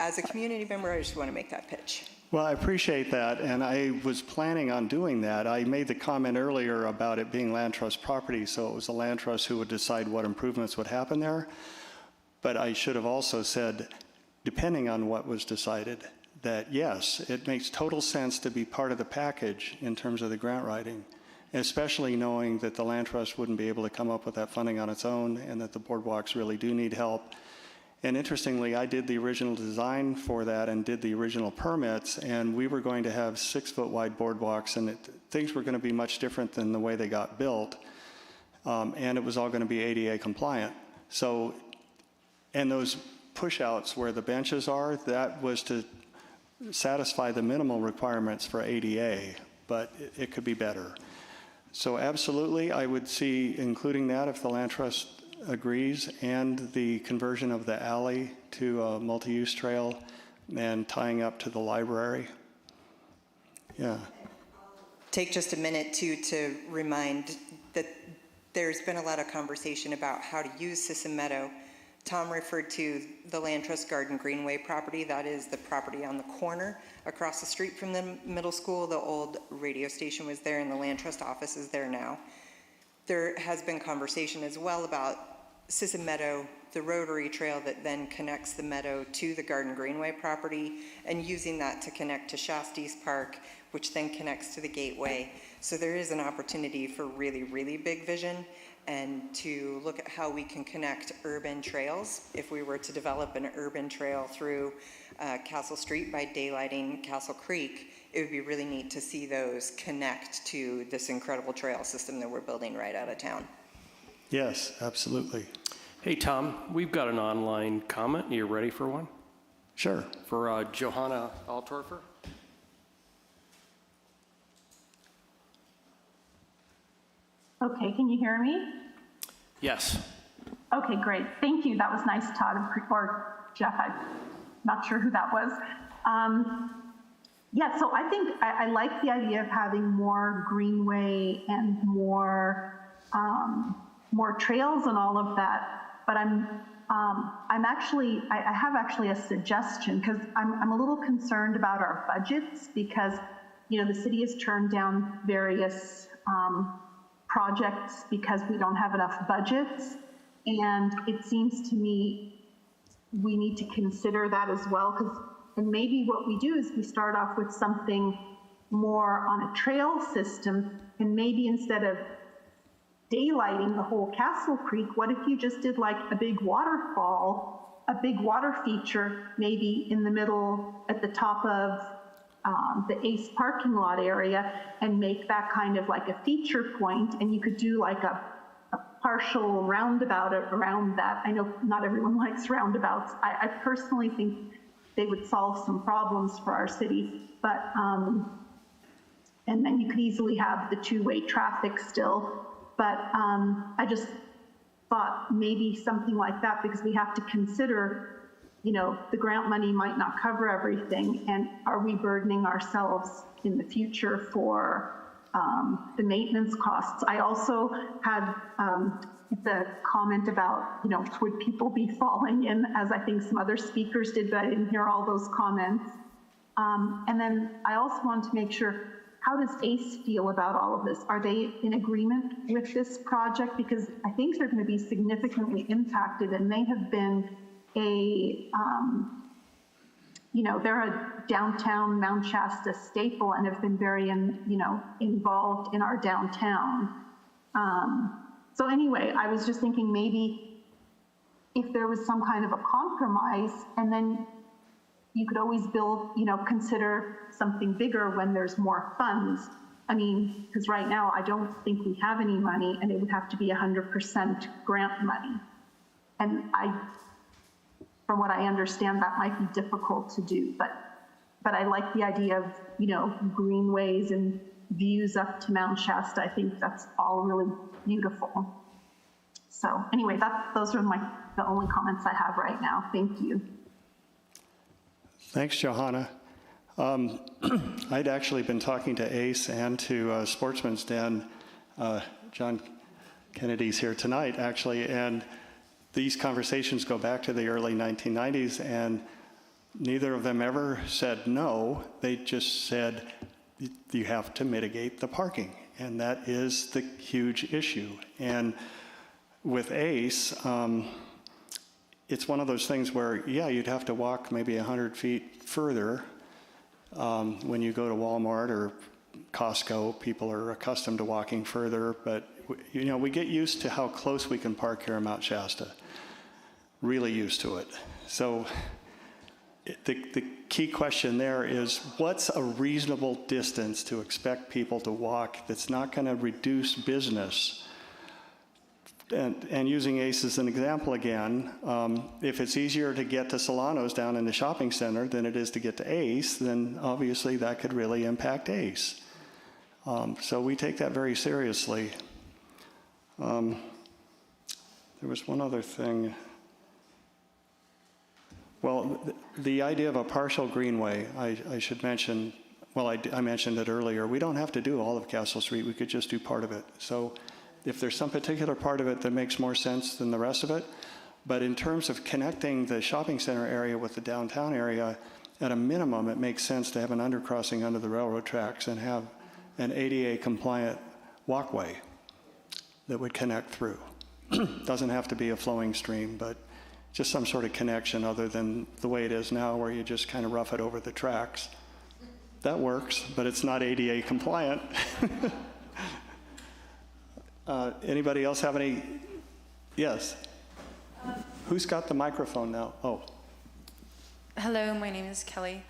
S11: As a community member, I just want to make that pitch.
S3: Well, I appreciate that, and I was planning on doing that. I made the comment earlier about it being Land Trust property, so it was the Land Trust who would decide what improvements would happen there. But I should have also said, depending on what was decided, that yes, it makes total sense to be part of the package in terms of the grant writing, especially knowing that the Land Trust wouldn't be able to come up with that funding on its own and that the boardwalks really do need help. And interestingly, I did the original design for that and did the original permits, and we were going to have 6-foot wide boardwalks, and things were going to be much different than the way they got built, and it was all going to be ADA compliant. So, and those push-outs where the benches are, that was to satisfy the minimal requirements for ADA, but it could be better. So absolutely, I would see including that if the Land Trust agrees, and the conversion of the alley to a multi-use trail and tying up to the library. Yeah.
S11: Take just a minute to remind that there's been a lot of conversation about how to use Sisson Meadow. Tom referred to the Land Trust Garden Greenway property. That is the property on the corner across the street from the middle school. The old radio station was there and the Land Trust office is there now. There has been conversation as well about Sisson Meadow, the rotary trail that then connects the meadow to the Garden Greenway property, and using that to connect to Shasta Park, which then connects to the gateway. So there is an opportunity for really, really big vision, and to look at how we can connect urban trails. If we were to develop an urban trail through Castle Street by daylighting Castle Creek, it would be really neat to see those connect to this incredible trail system that we're building right out of town.
S3: Yes, absolutely.
S2: Hey, Tom, we've got an online comment. Are you ready for one?
S3: Sure.
S2: For Johanna Altorfer.
S12: Okay, can you hear me?
S2: Yes.
S12: Okay, great. Thank you. That was nice, Todd, or Jeff. I'm not sure who that was. Yeah, so I think I like the idea of having more greenway and more trails and all of that. But I have actually a suggestion, because I'm a little concerned about our budgets, because the city has turned down various projects because we don't have enough budgets, and it seems to me we need to consider that as well. And maybe what we do is we start off with something more on a trail system, and maybe instead of daylighting the whole Castle Creek, what if you just did like a big waterfall, a big water feature, maybe in the middle at the top of the Ace parking lot area, and make that kind of like a feature point, and you could do like a partial roundabout around that. I know not everyone likes roundabouts. I personally think they would solve some problems for our city, but and then you could easily have the two-way traffic still. But I just thought maybe something like that, because we have to consider, the grant money might not cover everything, and are we burdening ourselves in the future for the maintenance costs? I also had the comment about, would people be falling in, as I think some other speakers did, but I didn't hear all those comments. And then I also wanted to make sure, how does ACE feel about all of this? Are they in agreement with this project? Because I think they're going to be significantly impacted, and they have been they're a downtown Mount Shasta staple and have been very, involved in our downtown. So anyway, I was just thinking maybe if there was some kind of a compromise, and then you could always build, consider something bigger when there's more funds. I mean, because right now I don't think we have any money, and it would have to be 100% grant money. And from what I understand, that might be difficult to do, but I like the idea of, greenways and views up to Mount Shasta. I think that's all really beautiful. So anyway, those are the only comments I have right now. Thank you.
S3: Thanks, Johanna. I'd actually been talking to ACE and to Sportsman's Den. John Kennedy's here tonight, actually, and these conversations go back to the early 1990s, and neither of them ever said no. They just said, you have to mitigate the parking, and that is the huge issue. And with ACE, it's one of those things where, yeah, you'd have to walk maybe 100 feet further. When you go to Walmart or Costco, people are accustomed to walking further, but we get used to how close we can park here in Mount Shasta. Really used to it. So the key question there is, what's a reasonable distance to expect people to walk that's not going to reduce business? And using ACE as an example again, if it's easier to get to Solano's down in the shopping center than it is to get to ACE, then obviously that could really impact ACE. So we take that very seriously. There was one other thing. Well, the idea of a partial greenway, I should mention, well, I mentioned it earlier. We don't have to do all of Castle Street. We could just do part of it. So if there's some particular part of it that makes more sense than the rest of it, but in terms of connecting the shopping center area with the downtown area, at a minimum, it makes sense to have an undercrossing under the railroad tracks and have an ADA compliant walkway that would connect through. Doesn't have to be a flowing stream, but just some sort of connection other than the way it is now where you just kind of rough it over the tracks. That works, but it's not ADA compliant. Anybody else have any? Yes. Who's got the microphone now? Oh.
S13: Hello, my name is Kelly.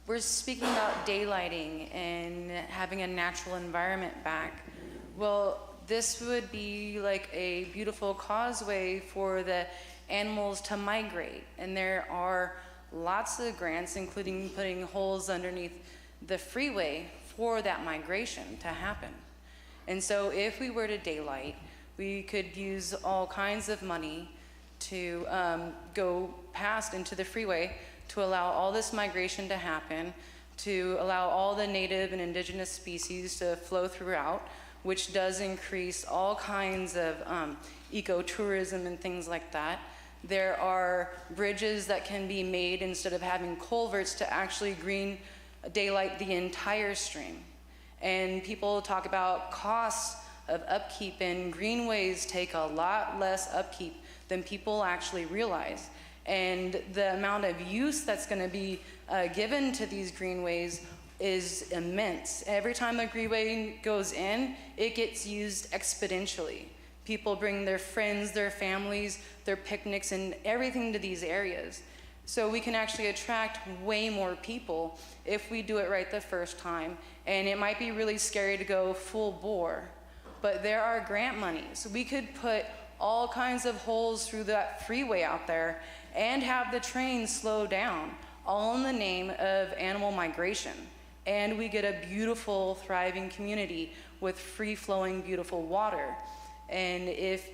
S13: We're speaking about daylighting and having a natural environment back. Well, this would be like a beautiful causeway for the animals to migrate. And there are lots of grants, including putting holes underneath the freeway for that migration to happen. And so if we were to daylight, we could use all kinds of money to go past into the freeway to allow all this migration to happen, to allow all the native and indigenous species to flow throughout, which does increase all kinds of ecotourism and things like that. There are bridges that can be made instead of having culverts to actually daylight the entire stream. And people talk about costs of upkeep, and greenways take a lot less upkeep than people actually realize. And the amount of use that's going to be given to these greenways is immense. Every time a greenway goes in, it gets used exponentially. People bring their friends, their families, their picnics, and everything to these areas. So we can actually attract way more people if we do it right the first time. And it might be really scary to go full bore, but there are grant monies. We could put all kinds of holes through that freeway out there and have the train slow down, all in the name of animal migration. And we get a beautiful, thriving community with free-flowing, beautiful water. And if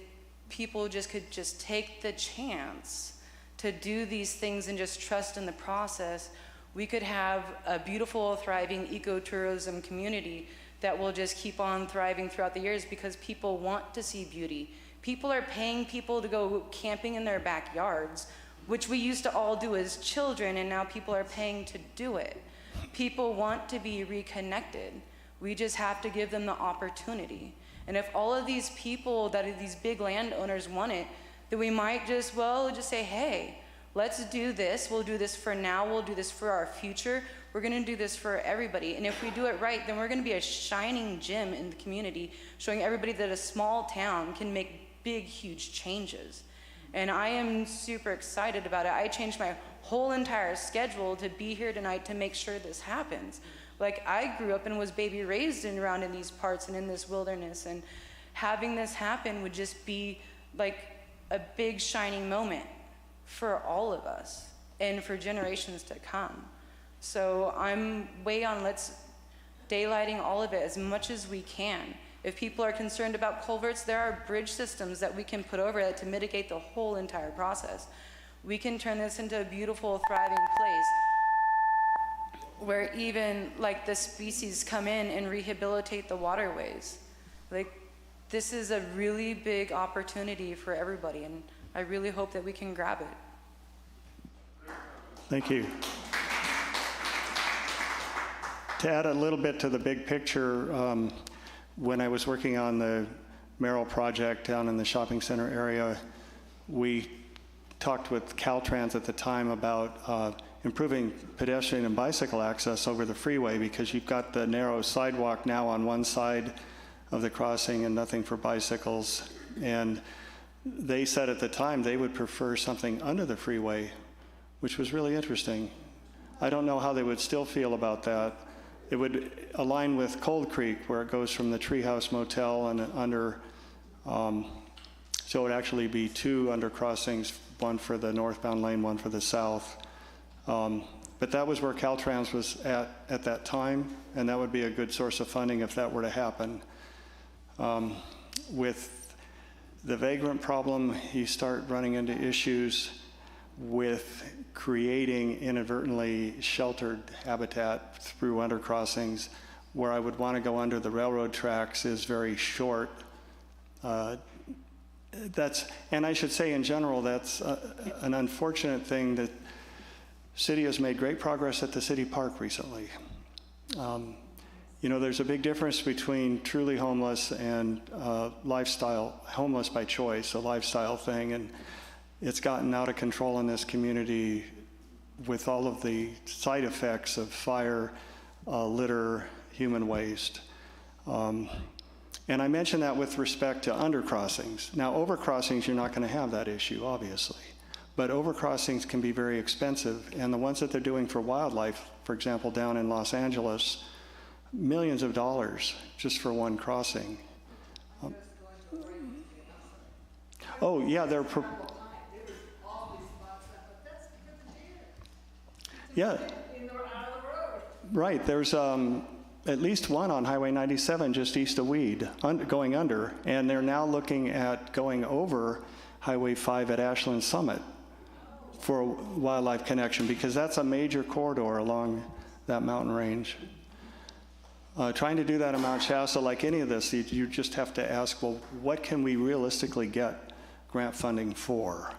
S13: people could just take the chance to do these things and just trust in the process, we could have a beautiful, thriving ecotourism community that will just keep on thriving throughout the years because people want to see beauty. People are paying people to go camping in their backyards, which we used to all do as children, and now people are paying to do it. People want to be reconnected. We just have to give them the opportunity. And if all of these people that are these big landowners want it, then we might just say, hey, let's do this. We'll do this for now. We'll do this for our future. We're going to do this for everybody. And if we do it right, then we're going to be a shining gem in the community, showing everybody that a small town can make big, huge changes. And I am super excited about it. I changed my whole entire schedule to be here tonight to make sure this happens. Like, I grew up and was baby raised around in these parts and in this wilderness, and having this happen would just be like a big shining moment for all of us and for generations to come. So I'm way on let's daylighting all of it as much as we can. If people are concerned about culverts, there are bridge systems that we can put over it to mitigate the whole entire process. We can turn this into a beautiful, thriving place where even like the species come in and rehabilitate the waterways. Like, this is a really big opportunity for everybody, and I really hope that we can grab it.
S3: Thank you. To add a little bit to the big picture, when I was working on the Merrill project down in the shopping center area, we talked with Caltrans at the time about improving pedestrian and bicycle access over the freeway, because you've got the narrow sidewalk now on one side of the crossing and nothing for bicycles. And they said at the time they would prefer something under the freeway, which was really interesting. I don't know how they would still feel about that. It would align with Cold Creek, where it goes from the Treehouse Motel and under, so it would actually be 2 undercrossings, one for the northbound lane, one for the south. But that was where Caltrans was at that time, and that would be a good source of funding if that were to happen. With the vagrant problem, you start running into issues with creating inadvertently sheltered habitat through undercrossings. Where I would want to go under the railroad tracks is very short. And I should say in general, that's an unfortunate thing. That city has made great progress at the city park recently. You know, there's a big difference between truly homeless and lifestyle, homeless by choice, a lifestyle thing. And it's gotten out of control in this community with all of the side effects of fire, litter, human waste. And I mention that with respect to undercrossings. Now, overcrossings, you're not going to have that issue, obviously. But overcrossings can be very expensive. And the ones that they're doing for wildlife, for example, down in Los Angeles, millions of dollars just for one crossing. Oh, yeah, they're... Yeah. Right, there's at least one on Highway 97 just east of Weed, going under, and they're now looking at going over Highway 5 at Ashland Summit for a wildlife connection, because that's a major corridor along that mountain range. Trying to do that in Mount Shasta, like any of this, you just have to ask, well, what can we realistically get grant funding for?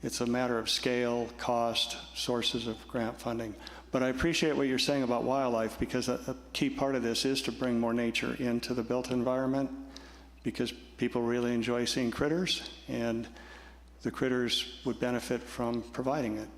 S3: It's a matter of scale, cost, sources of grant funding. But I appreciate what you're saying about wildlife, because a key part of this is to bring more nature into the built environment, because people really enjoy seeing critters, and the critters would benefit from providing it.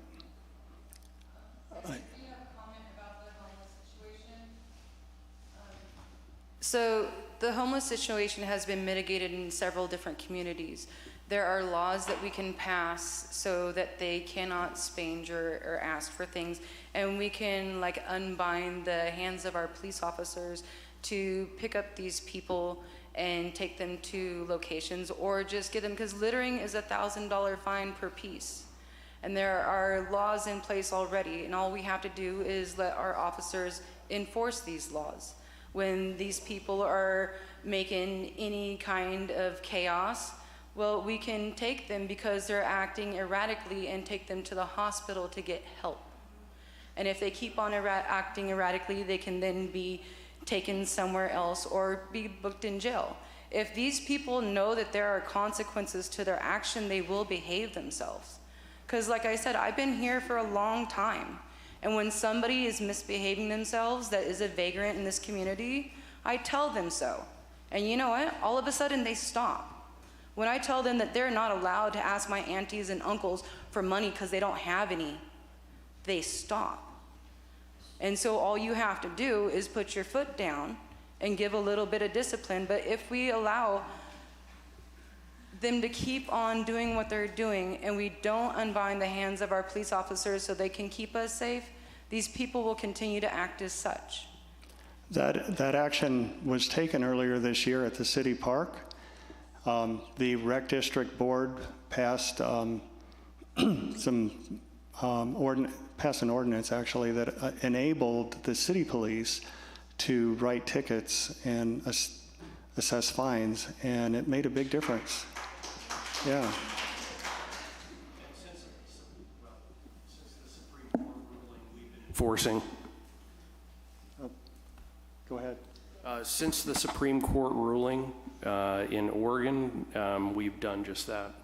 S13: So the homeless situation has been mitigated in several different communities. There are laws that we can pass so that they cannot spange or ask for things, and we can like unbind the hands of our police officers to pick up these people and take them to locations, or just get them, because littering is a $1,000 fine per piece. And there are laws in place already, and all we have to do is let our officers enforce these laws. When these people are making any kind of chaos, well, we can take them because they're acting erratically and take them to the hospital to get help. And if they keep on acting erratically, they can then be taken somewhere else or be booked in jail. If these people know that there are consequences to their action, they will behave themselves. Because like I said, I've been here for a long time. And when somebody is misbehaving themselves that is a vagrant in this community, I tell them so. And you know what? All of a sudden they stop. When I tell them that they're not allowed to ask my aunties and uncles for money because they don't have any, they stop. And so all you have to do is put your foot down and give a little bit of discipline. But if we allow them to keep on doing what they're doing and we don't unbind the hands of our police officers so they can keep us safe, these people will continue to act as such.
S3: That action was taken earlier this year at the city park. The Rec District Board passed passed an ordinance actually that enabled the city police to write tickets and assess fines, and it made a big difference. Yeah.
S2: Enforcing.
S3: Go ahead.
S2: Since the Supreme Court ruling in Oregon, we've done just that.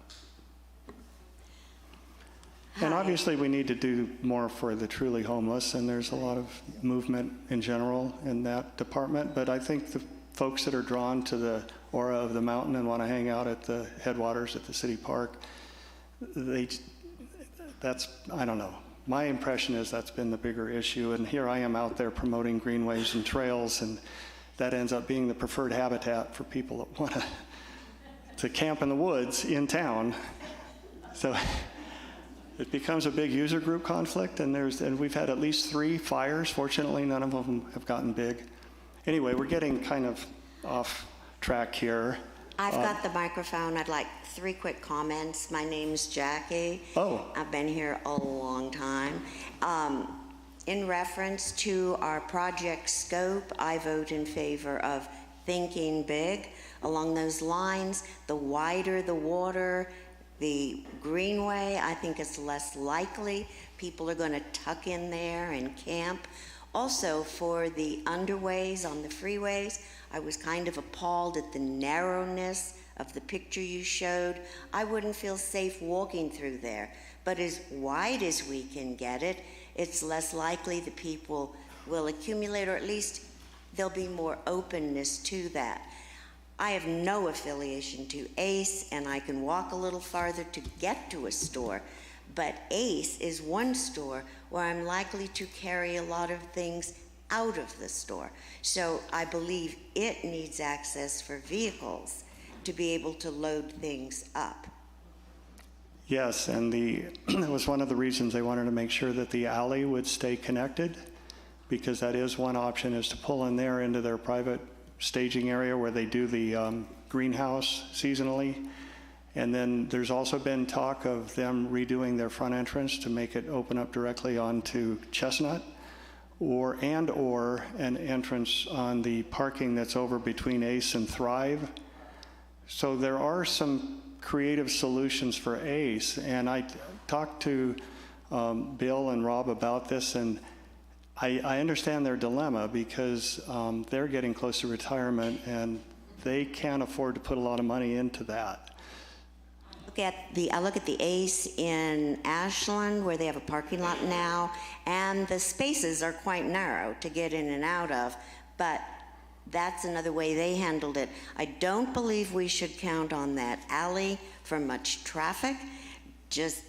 S3: And obviously, we need to do more for the truly homeless, and there's a lot of movement in general in that department. But I think the folks that are drawn to the aura of the mountain and want to hang out at the headwaters at the city park, I don't know. My impression is that's been the bigger issue. And here I am out there promoting greenways and trails, and that ends up being the preferred habitat for people that want to camp in the woods in town. So it becomes a big user group conflict, and we've had at least 3 fires. Fortunately, none of them have gotten big. Anyway, we're getting kind of off track here.
S14: I've got the microphone. I'd like 3 quick comments. My name's Jackie.
S3: Oh.
S14: I've been here a long time. In reference to our project scope, I vote in favor of thinking big. Along those lines, the wider the water, the Greenway, I think it's less likely people are going to tuck in there and camp. Also, for the underways on the freeways, I was kind of appalled at the narrowness of the picture you showed. I wouldn't feel safe walking through there. But as wide as we can get it, it's less likely the people will accumulate, or at least there'll be more openness to that. I have no affiliation to ACE, and I can walk a little farther to get to a store. But ACE is one store where I'm likely to carry a lot of things out of the store. So I believe it needs access for vehicles to be able to load things up.
S3: Yes, and that was one of the reasons they wanted to make sure that the alley would stay connected, because that is one option, is to pull in there into their private staging area where they do the greenhouse seasonally. And then there's also been talk of them redoing their front entrance to make it open up directly onto Chestnut, or an entrance on the parking that's over between ACE and Thrive. So there are some creative solutions for ACE, and I talked to Bill and Rob about this, and I understand their dilemma, because they're getting close to retirement and they can't afford to put a lot of money into that.
S14: I look at the ACE in Ashland, where they have a parking lot now, and the spaces are quite narrow to get in and out of, but that's another way they handled it. I don't believe we should count on that alley for much traffic, just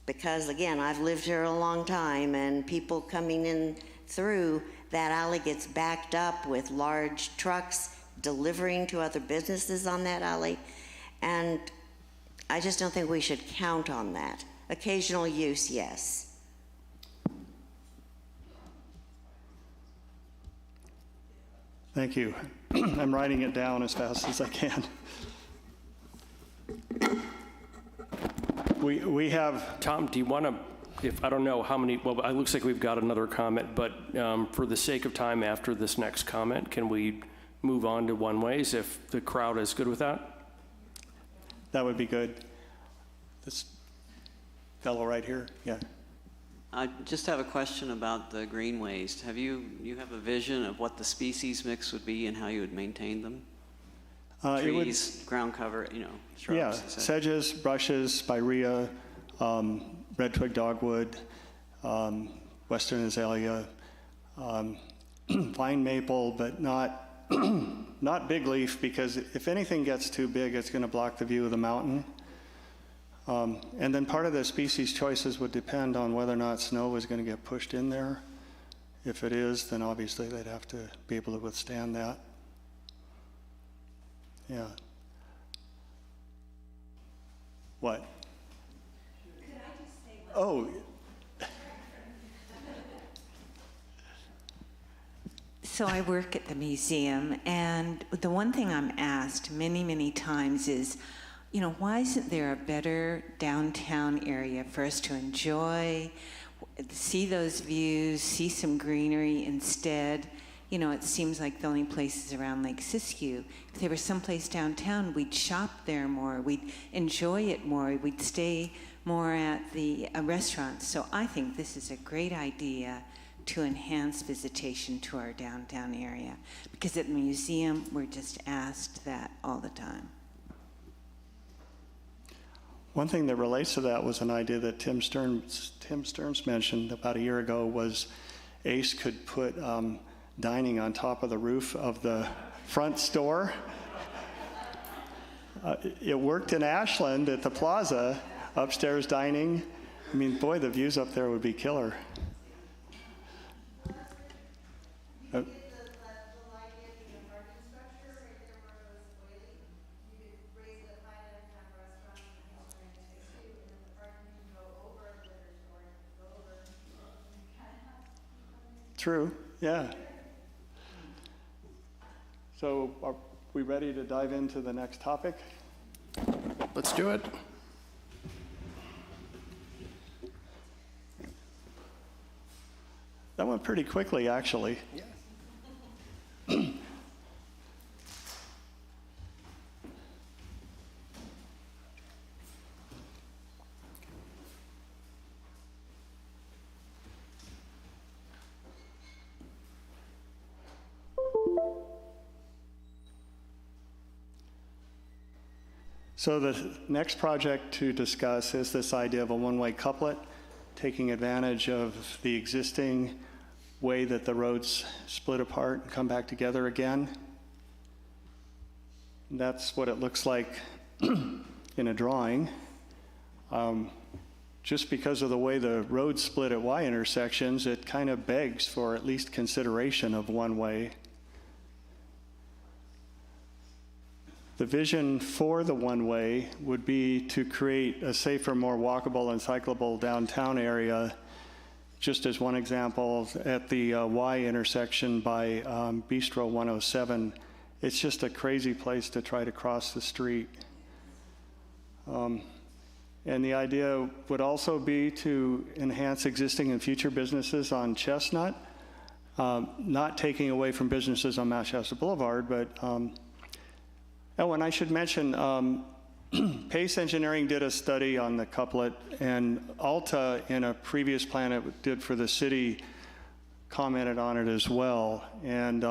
S14: because, again, I've lived here a long time, and people coming in through that alley gets backed up with large trucks delivering to other businesses on that alley, and I just don't think we should count on that. Occasional use, yes.
S3: Thank you. I'm writing it down as fast as I can. We have...
S2: Tom, do you want to, I don't know how many, well, it looks like we've got another comment, but for the sake of time after this next comment, can we move on to one-ways if the crowd is good with that?
S3: That would be good. This fellow right here, yeah.
S15: I just have a question about the greenways. You have a vision of what the species mix would be and how you would maintain them? Trees, ground cover, shrubs.
S3: Yeah, sedges, brushes, spirea, red twig dogwood, western azalea, vine maple, but not not big leaf, because if anything gets too big, it's going to block the view of the mountain. And then part of the species choices would depend on whether or not snow is going to get pushed in there. If it is, then obviously they'd have to be able to withstand that. Yeah. What?
S6: Could I just say
S3: Oh.
S16: So I work at the museum, and the one thing I'm asked many, many times is, why isn't there a better downtown area for us to enjoy, see those views, see some greenery instead? you know, it seems like the only places around Lake Siskiyou. If there was someplace downtown, we'd shop there more, we'd enjoy it more, we'd stay more at the restaurants. So I think this is a great idea to enhance visitation to our downtown area, because at the museum, we're just asked that all the time.
S3: One thing that relates to that was an idea that Tim Stearns mentioned about a year ago, was ACE could put dining on top of the roof of the front store. It worked in Ashland at the plaza, upstairs dining. I mean, boy, the views up there would be killer. True, yeah. So are we ready to dive into the next topic?
S1: Let's do it.
S3: That went pretty quickly, actually. Yeah. So the next project to discuss is this idea of a one-way couplet, taking advantage of the existing way that the roads split apart and come back together again. And that's what it looks like in a drawing. Just because of the way the roads split at Y intersections, it kind of begs for at least consideration of one-way. The vision for the one-way would be to create a safer, more walkable and cyclable downtown area. Just as one example, at the Y intersection by Bistro 107, it's just a crazy place to try to cross the street. And the idea would also be to enhance existing and future businesses on Chestnut, not taking away from businesses on Mount Shasta Boulevard, but oh, and I should mention, Pace Engineering did a study on the couplet, and Alta, in a previous plan it did for the city, commented on it as well. And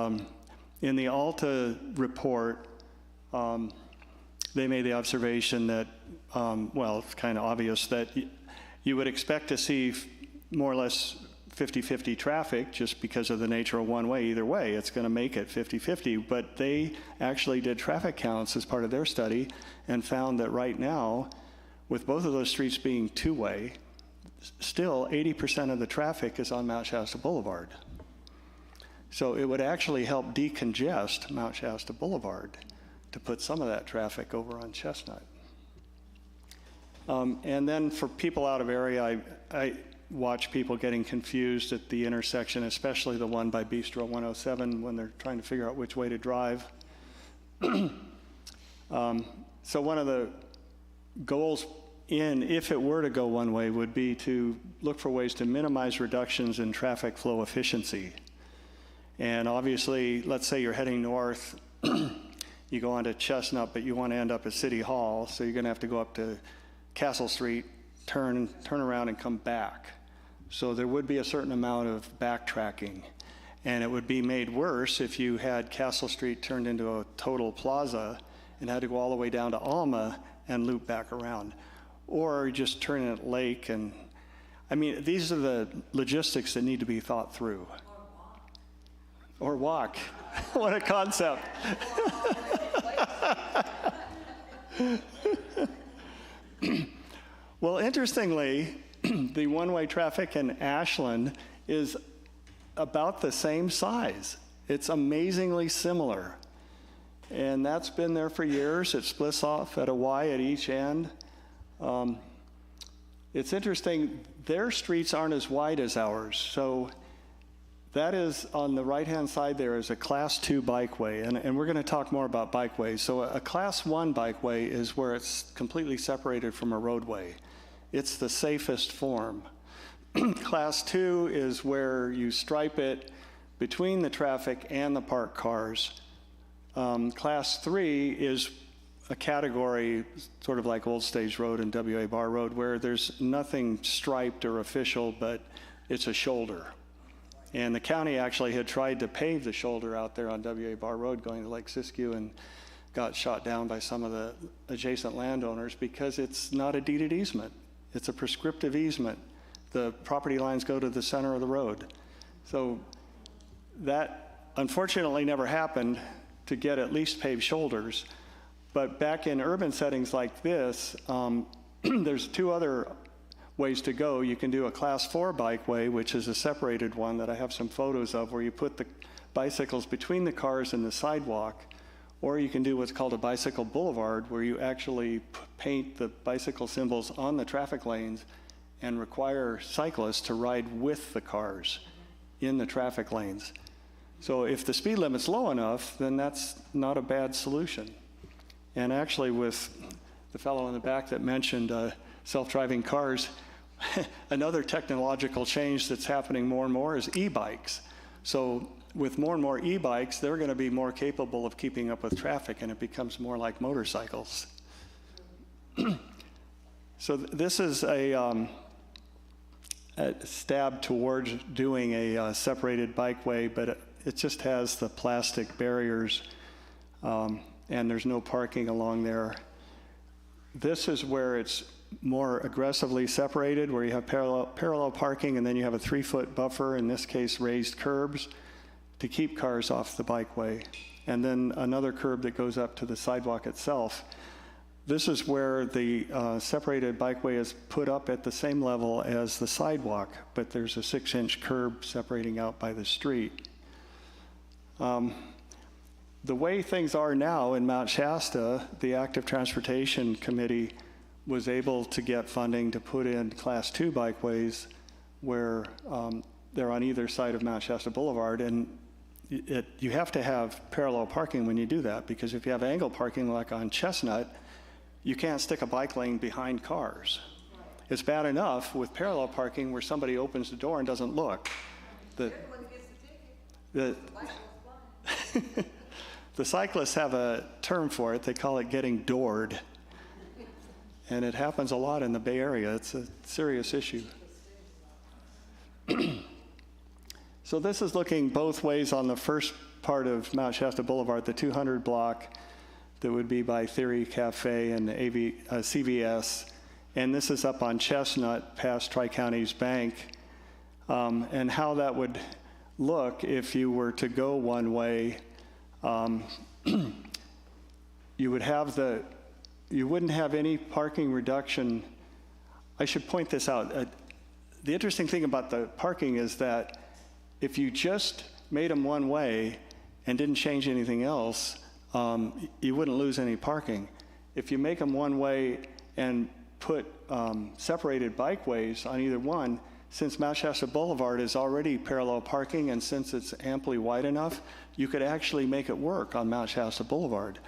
S3: in the Alta report, they made the observation that, well, it's kind of obvious that you would expect to see more or less 50-50 traffic just because of the nature of one way. Either way, it's going to make it 50-50. But they actually did traffic counts as part of their study and found that right now, with both of those streets being two-way, still 80% of the traffic is on Mount Shasta Boulevard. So it would actually help decongest Mount Shasta Boulevard to put some of that traffic over on Chestnut. And then for people out of area, I watch people getting confused at the intersection, especially the one by Bistro 107 when they're trying to figure out which way to drive. So one of the goals if it were to go one way, would be to look for ways to minimize reductions in traffic flow efficiency. And obviously, let's say you're heading north, you go onto Chestnut, but you want to end up at City Hall, so you're going to have to go up to Castle Street, turn around and come back. So there would be a certain amount of backtracking. And it would be made worse if you had Castle Street turned into a total plaza and had to go all the way down to Alma and loop back around. Or just turn in at Lake. And I mean, these are the logistics that need to be thought through. Or walk. What a concept. Well, interestingly, the one-way traffic in Ashland is about the same size. It's amazingly similar. And that's been there for years. It splits off at a Y at each end. It's interesting, their streets aren't as wide as ours. So that is, on the right-hand side there is a Class 2 bikeway. And we're going to talk more about bikeways. So a Class 1 bikeway is where it's completely separated from a roadway. It's the safest form. Class 2 is where you stripe it, between the traffic and the parked cars. Class 3 is a category sort of like Old Stage Road and WA Bar Road, where there's nothing striped or official, but it's a shoulder. And the county actually had tried to pave the shoulder out there on WA Bar Road going to Lake Siskiyou and got shot down by some of the adjacent landowners because it's not a deeded easement. It's a prescriptive easement. The property lines go to the center of the road. So that unfortunately never happened to get at least paved shoulders. But back in urban settings like this, there's two other ways to go. You can do a class 4 bikeway, which is a separated one that I have some photos of, where you put the bicycles between the cars and the sidewalk. Or you can do what's called a bicycle boulevard, where you actually paint the bicycle symbols on the traffic lanes and require cyclists to ride with the cars in the traffic lanes. So if the speed limit's low enough, then that's not a bad solution. And actually, with the fellow in the back that mentioned self-driving cars, another technological change that's happening more and more is e-bikes. So with more and more e-bikes, they're going to be more capable of keeping up with traffic, and it becomes more like motorcycles. So this is a stab towards doing a separated bikeway, but it just has the plastic barriers, and there's no parking along there. This is where it's more aggressively separated, where you have parallel parking, and then you have a 3-foot buffer, in this case raised curbs, to keep cars off the bikeway, and then another curb that goes up to the sidewalk itself. This is where the separated bikeway is put up at the same level as the sidewalk, but there's a 6-inch curb separating out by the street. The way things are now in Mount Shasta, the Active Transportation Committee was able to get funding to put in Class 2 bikeways where they're on either side of Mount Shasta Boulevard, and you have to have parallel parking when you do that, because if you have angle parking like on Chestnut, you can't stick a bike lane behind cars. It's bad enough with parallel parking where somebody opens the door and doesn't look. The cyclists have a term for it. They call it getting doored. And it happens a lot in the Bay Area. It's a serious issue. So this is looking both ways on the first part of Mount Shasta Boulevard, the 200 block that would be by Theory Cafe and CVS. And this is up on Chestnut past Tri-Counties Bank. And how that would look if you were to go one way, you wouldn't have any parking reduction. I should point this out. The interesting thing about the parking is that if you just made them one way and didn't change anything else, you wouldn't lose any parking. If you make them one way and put separated bikeways on either one, since Mount Shasta Boulevard is already parallel parking and since it's amply wide enough, you could actually make it work on Mount Shasta Boulevard.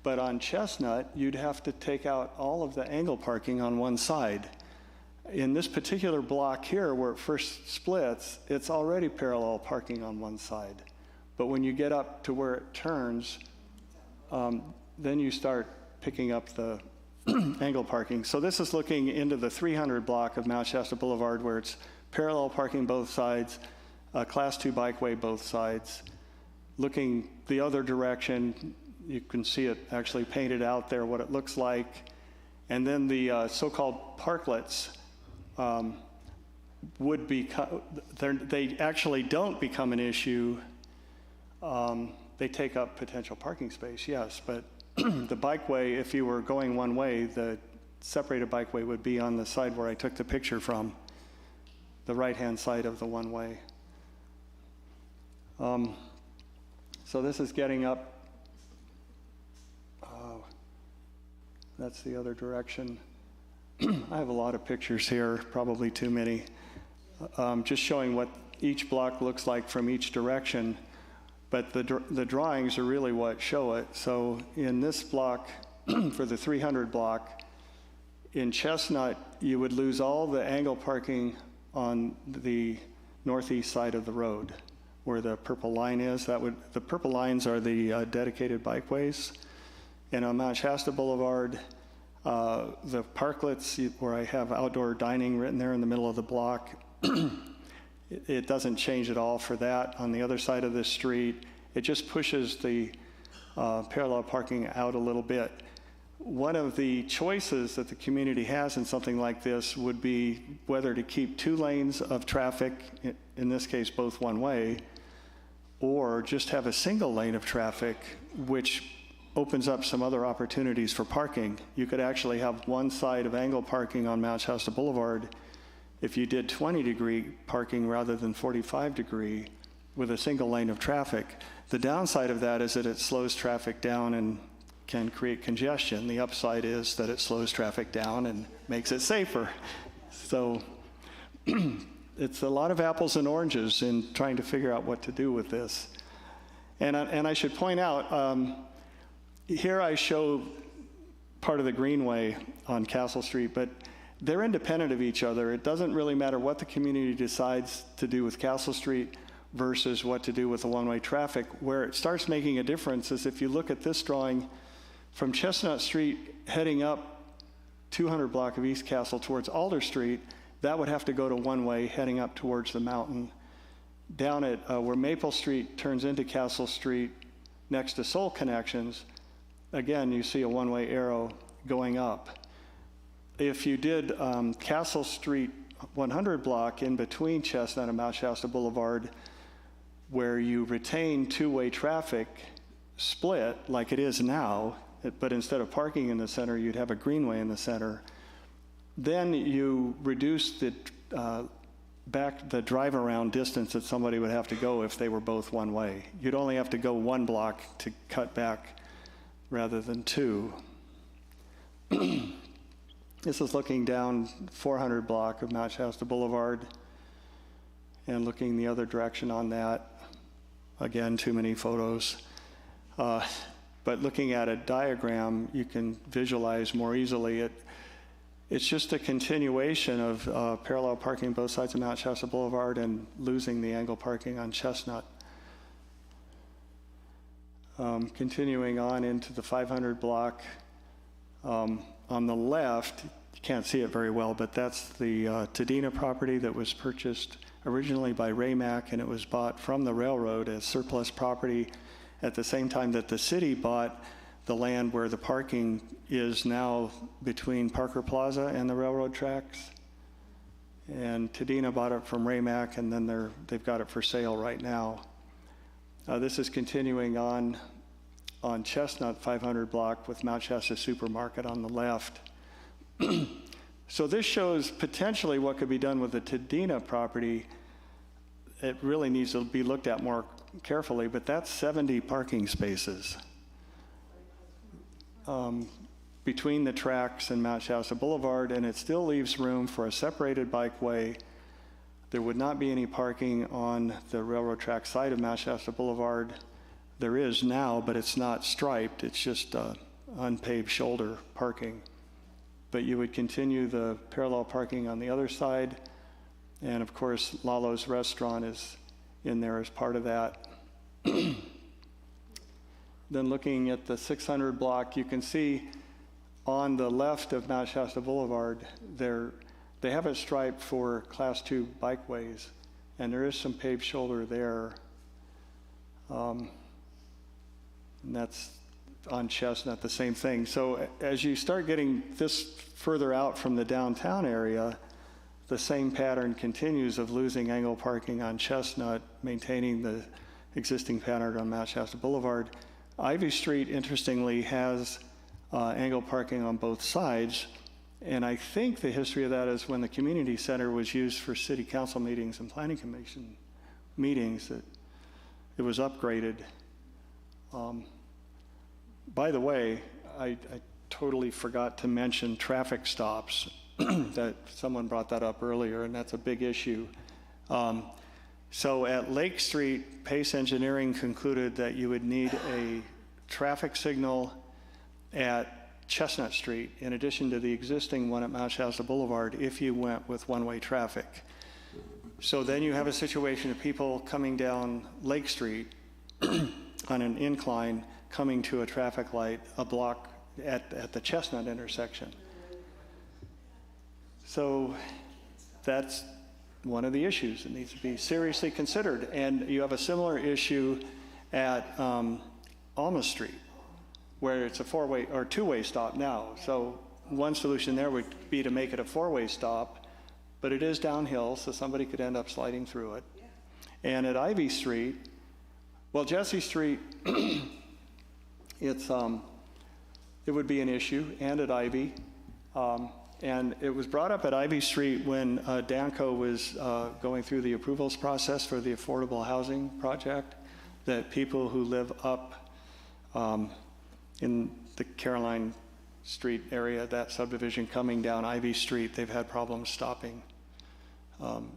S3: But on Chestnut, you'd have to take out all of the angle parking on one side. In this particular block here, where it first splits, it's already parallel parking on one side. But when you get up to where it turns, then you start picking up the angle parking. So this is looking into the 300 block of Mount Shasta Boulevard, where it's parallel parking both sides, Class 2 bikeway both sides. Looking the other direction, you can see it actually painted out there, what it looks like. And then the so-called parklets would become, they actually don't become an issue. They take up potential parking space, yes, but the bikeway, if you were going one way, the separated bikeway would be on the side where I took the picture from, the right-hand side of the one-way. So this is getting up. That's the other direction. I have a lot of pictures here, probably too many, just showing what each block looks like from each direction. But the drawings are really what show it. So in this block, for the 300 block, in Chestnut, you would lose all the angle parking on the northeast side of the road, where the purple line is. The purple lines are the dedicated bikeways. And on Mount Shasta Boulevard, the parklets where I have outdoor dining written there in the middle of the block, it doesn't change at all for that. On the other side of the street, it just pushes the parallel parking out a little bit. One of the choices that the community has in something like this would be whether to keep 2 lanes of traffic, in this case both one way, or just have a single lane of traffic, which opens up some other opportunities for parking. You could actually have one side of angle parking on Mount Shasta Boulevard if you did 20-degree parking rather than 45-degree with a single lane of traffic. The downside of that is that it slows traffic down and can create congestion. The upside is that it slows traffic down and makes it safer. So it's a lot of apples and oranges in trying to figure out what to do with this. And I should point out, here I show part of the Greenway on Castle Street, but they're independent of each other. It doesn't really matter what the community decides to do with Castle Street versus what to do with the one-way traffic. Where it starts making a difference is if you look at this drawing, from Chestnut Street heading up 200 block of East Castle towards Alder Street, that would have to go to one-way heading up towards the mountain. Down at where Maple Street turns into Castle Street next to Soul Connections, again, you see a one-way arrow going up. If you did Castle Street 100 block in between Chestnut and Mount Shasta Boulevard, where you retain two-way traffic split like it is now, but instead of parking in the center, you'd have a greenway in the center, then you reduce the drive around distance that somebody would have to go if they were both one way. You'd only have to go 1 block to cut back rather than 2. This is looking down 400 block of Mount Shasta Boulevard and looking the other direction on that. Again, too many photos. But looking at a diagram, you can visualize more easily. It's just a continuation of parallel parking both sides of Mount Shasta Boulevard and losing the angle parking on Chestnut. Continuing on into the 500 block, on the left, you can't see it very well, but that's the Tadena property that was purchased originally by Raymac, and it was bought from the railroad as surplus property at the same time that the city bought the land where the parking is now between Parker Plaza and the railroad tracks. And Tadena bought it from Raymac, and then they've got it for sale right now. This is continuing on Chestnut 500 block with Mount Shasta Supermarket on the left. So this shows potentially what could be done with the Tadena property. It really needs to be looked at more carefully, but that's 70 parking spaces between the tracks and Mount Shasta Boulevard, and it still leaves room for a separated bikeway. There would not be any parking on the railroad track side of Mount Shasta Boulevard. There is now, but it's not striped. It's just unpaved shoulder parking. But you would continue the parallel parking on the other side. And of course, Lalo's Restaurant is in there as part of that. Then looking at the 600 block, you can see on the left of Mount Shasta Boulevard, they have it striped for Class 2 bikeways, and there is some paved shoulder there. And that's on Chestnut, the same thing. So as you start getting this further out from the downtown area, the same pattern continues of losing angle parking on Chestnut, maintaining the existing pattern on Mount Shasta Boulevard. Ivy Street, interestingly, has angle parking on both sides. And I think the history of that is when the community center was used for city council meetings and planning commission meetings, that it was upgraded. By the way, I totally forgot to mention traffic stops. That someone brought that up earlier, and that's a big issue. So at Lake Street, Pace Engineering concluded that you would need a traffic signal at Chestnut Street, in addition to the existing one at Mount Shasta Boulevard, if you went with one-way traffic. So then you have a situation of people coming down Lake Street on an incline, coming to a traffic light a block at the Chestnut intersection. So that's one of the issues that needs to be seriously considered. And you have a similar issue at Alma Street, where it's a four-way or two-way stop now. So one solution there would be to make it a four-way stop, but it is downhill, so somebody could end up sliding through it. And at Ivy Street, well, Jesse Street, it would be an issue, and at Ivy. And it was brought up at Ivy Street when Danco was going through the approvals process for the affordable housing project, that people who live up in the Caroline Street area, that subdivision coming down Ivy Street, they've had problems stopping.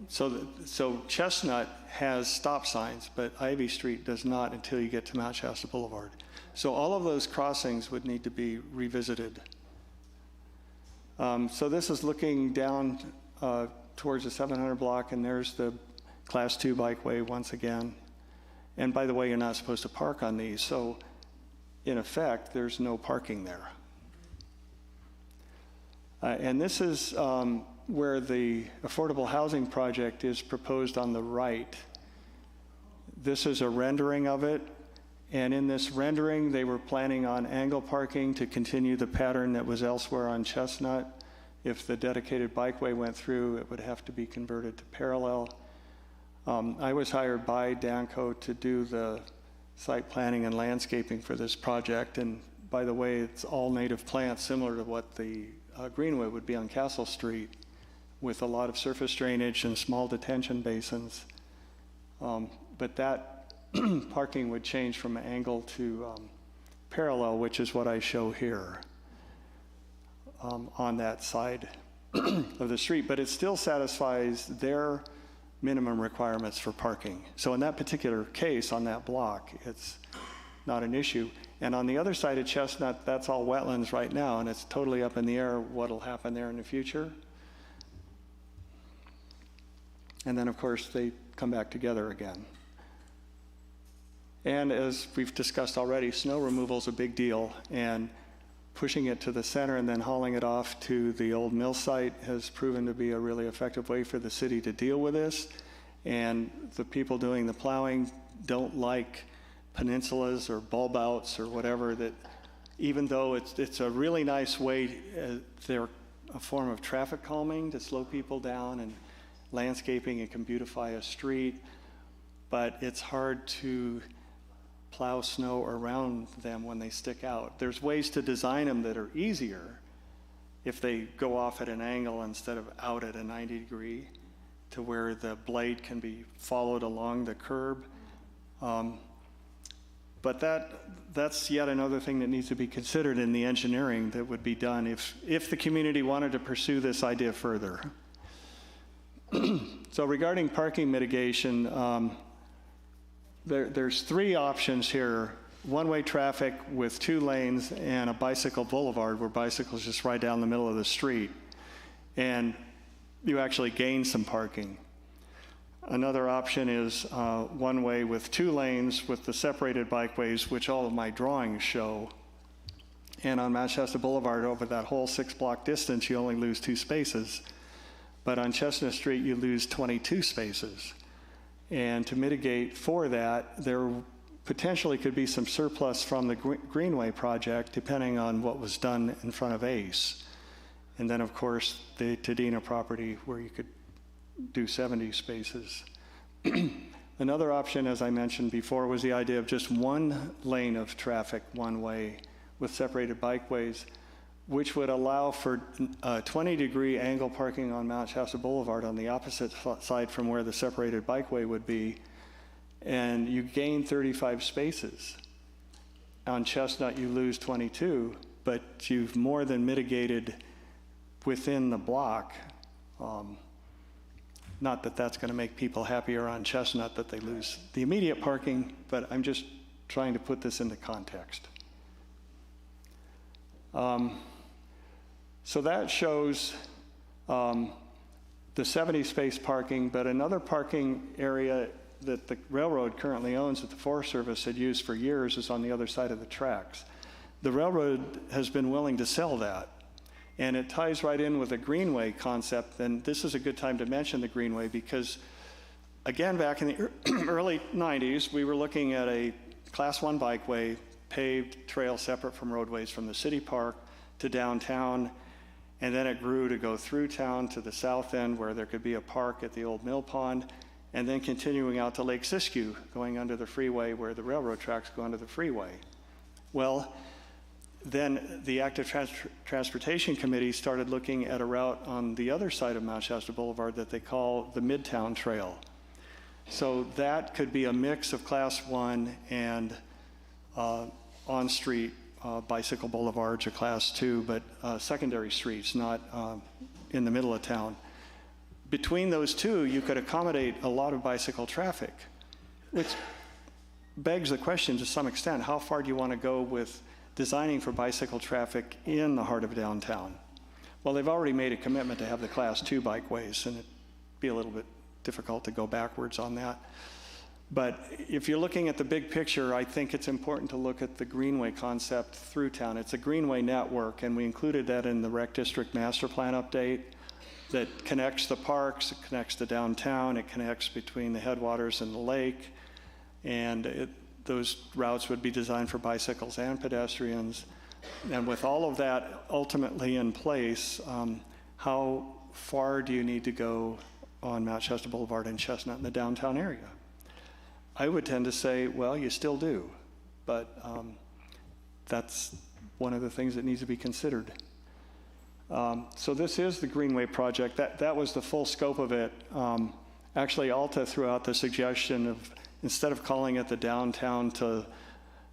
S3: So Chestnut has stop signs, but Ivy Street does not until you get to Mount Shasta Boulevard. So all of those crossings would need to be revisited. So this is looking down towards the 700 block, and there's the Class 2 bikeway once again. And by the way, you're not supposed to park on these, so in effect, there's no parking there. And this is where the affordable housing project is proposed on the right. This is a rendering of it, and in this rendering, they were planning on angle parking to continue the pattern that was elsewhere on Chestnut. If the dedicated bikeway went through, it would have to be converted to parallel. I was hired by Danco to do the site planning and landscaping for this project, and by the way, it's all native plants similar to what the Greenway would be on Castle Street, with a lot of surface drainage and small detention basins. But that parking would change from angle to parallel, which is what I show here on that side of the street. But it still satisfies their minimum requirements for parking. So in that particular case, on that block, it's not an issue. And on the other side of Chestnut, that's all wetlands right now, and it's totally up in the air what'll happen there in the future. And then, of course, they come back together again. And as we've discussed already, snow removal is a big deal, and pushing it to the center and then hauling it off to the old mill site has proven to be a really effective way for the city to deal with this. And the people doing the plowing don't like peninsulas or bulb outs or whatever, that even though it's a really nice way, they're a form of traffic calming to slow people down, and landscaping, it can beautify a street, but it's hard to plow snow around them when they stick out. There's ways to design them that are easier if they go off at an angle instead of out at a 90 degree, to where the blade can be followed along the curb. But that's yet another thing that needs to be considered in the engineering that would be done if the community wanted to pursue this idea further. So regarding parking mitigation, there's three options here: one-way traffic with 2 lanes and a bicycle boulevard where bicycles just ride down the middle of the street, and you actually gain some parking. Another option is one-way with 2 lanes with the separated bikeways, which all of my drawings show. And on Mount Shasta Boulevard, over that whole 6-block distance, you only lose 2 spaces. But on Chestnut Street, you lose 22 spaces. And to mitigate for that, there potentially could be some surplus from the Greenway project, depending on what was done in front of ACE. And then, of course, the Tadena property, where you could do 70 spaces. Another option, as I mentioned before, was the idea of just 1 lane of traffic one way with separated bikeways, which would allow for 20-degree angle parking on Mount Shasta Boulevard on the opposite side from where the separated bikeway would be, and you gain 35 spaces. On Chestnut, you lose 22, but you've more than mitigated within the block. Not that that's going to make people happier on Chestnut that they lose the immediate parking, but I'm just trying to put this into context. So that shows the 70 space parking, but another parking area that the railroad currently owns that the Forest Service had used for years is on the other side of the tracks. The railroad has been willing to sell that, and it ties right in with the Greenway concept. And this is a good time to mention the Greenway because, again, back in the early 90s, we were looking at a Class 1 bikeway, paved trail separate from roadways from the city park to downtown, and then it grew to go through town to the south end where there could be a park at the old mill pond, and then continuing out to Lake Siskiyou, going under the freeway where the railroad tracks go under the freeway. Well, then the Active Transportation Committee started looking at a route on the other side of Mount Shasta Boulevard that they call the Midtown Trail. So that could be a mix of Class 1 and on-street bicycle boulevards or Class 2, but secondary streets, not in the middle of town. Between those two, you could accommodate a lot of bicycle traffic, which begs the question to some extent, how far do you want to go with designing for bicycle traffic in the heart of downtown? Well, they've already made a commitment to have the Class 2 bikeways, and it'd be a little bit difficult to go backwards on that. But if you're looking at the big picture, I think it's important to look at the Greenway concept through town. It's a Greenway network, and we included that in the Rec District Master Plan update that connects the parks, it connects the downtown, it connects between the headwaters and the lake, and those routes would be designed for bicycles and pedestrians. And with all of that ultimately in place, how far do you need to go on Mount Shasta Boulevard and Chestnut in the downtown area? I would tend to say, well, you still do, but that's one of the things that needs to be considered. So this is the Greenway project. That was the full scope of it. Actually, Alta threw out the suggestion of, instead of calling it the downtown to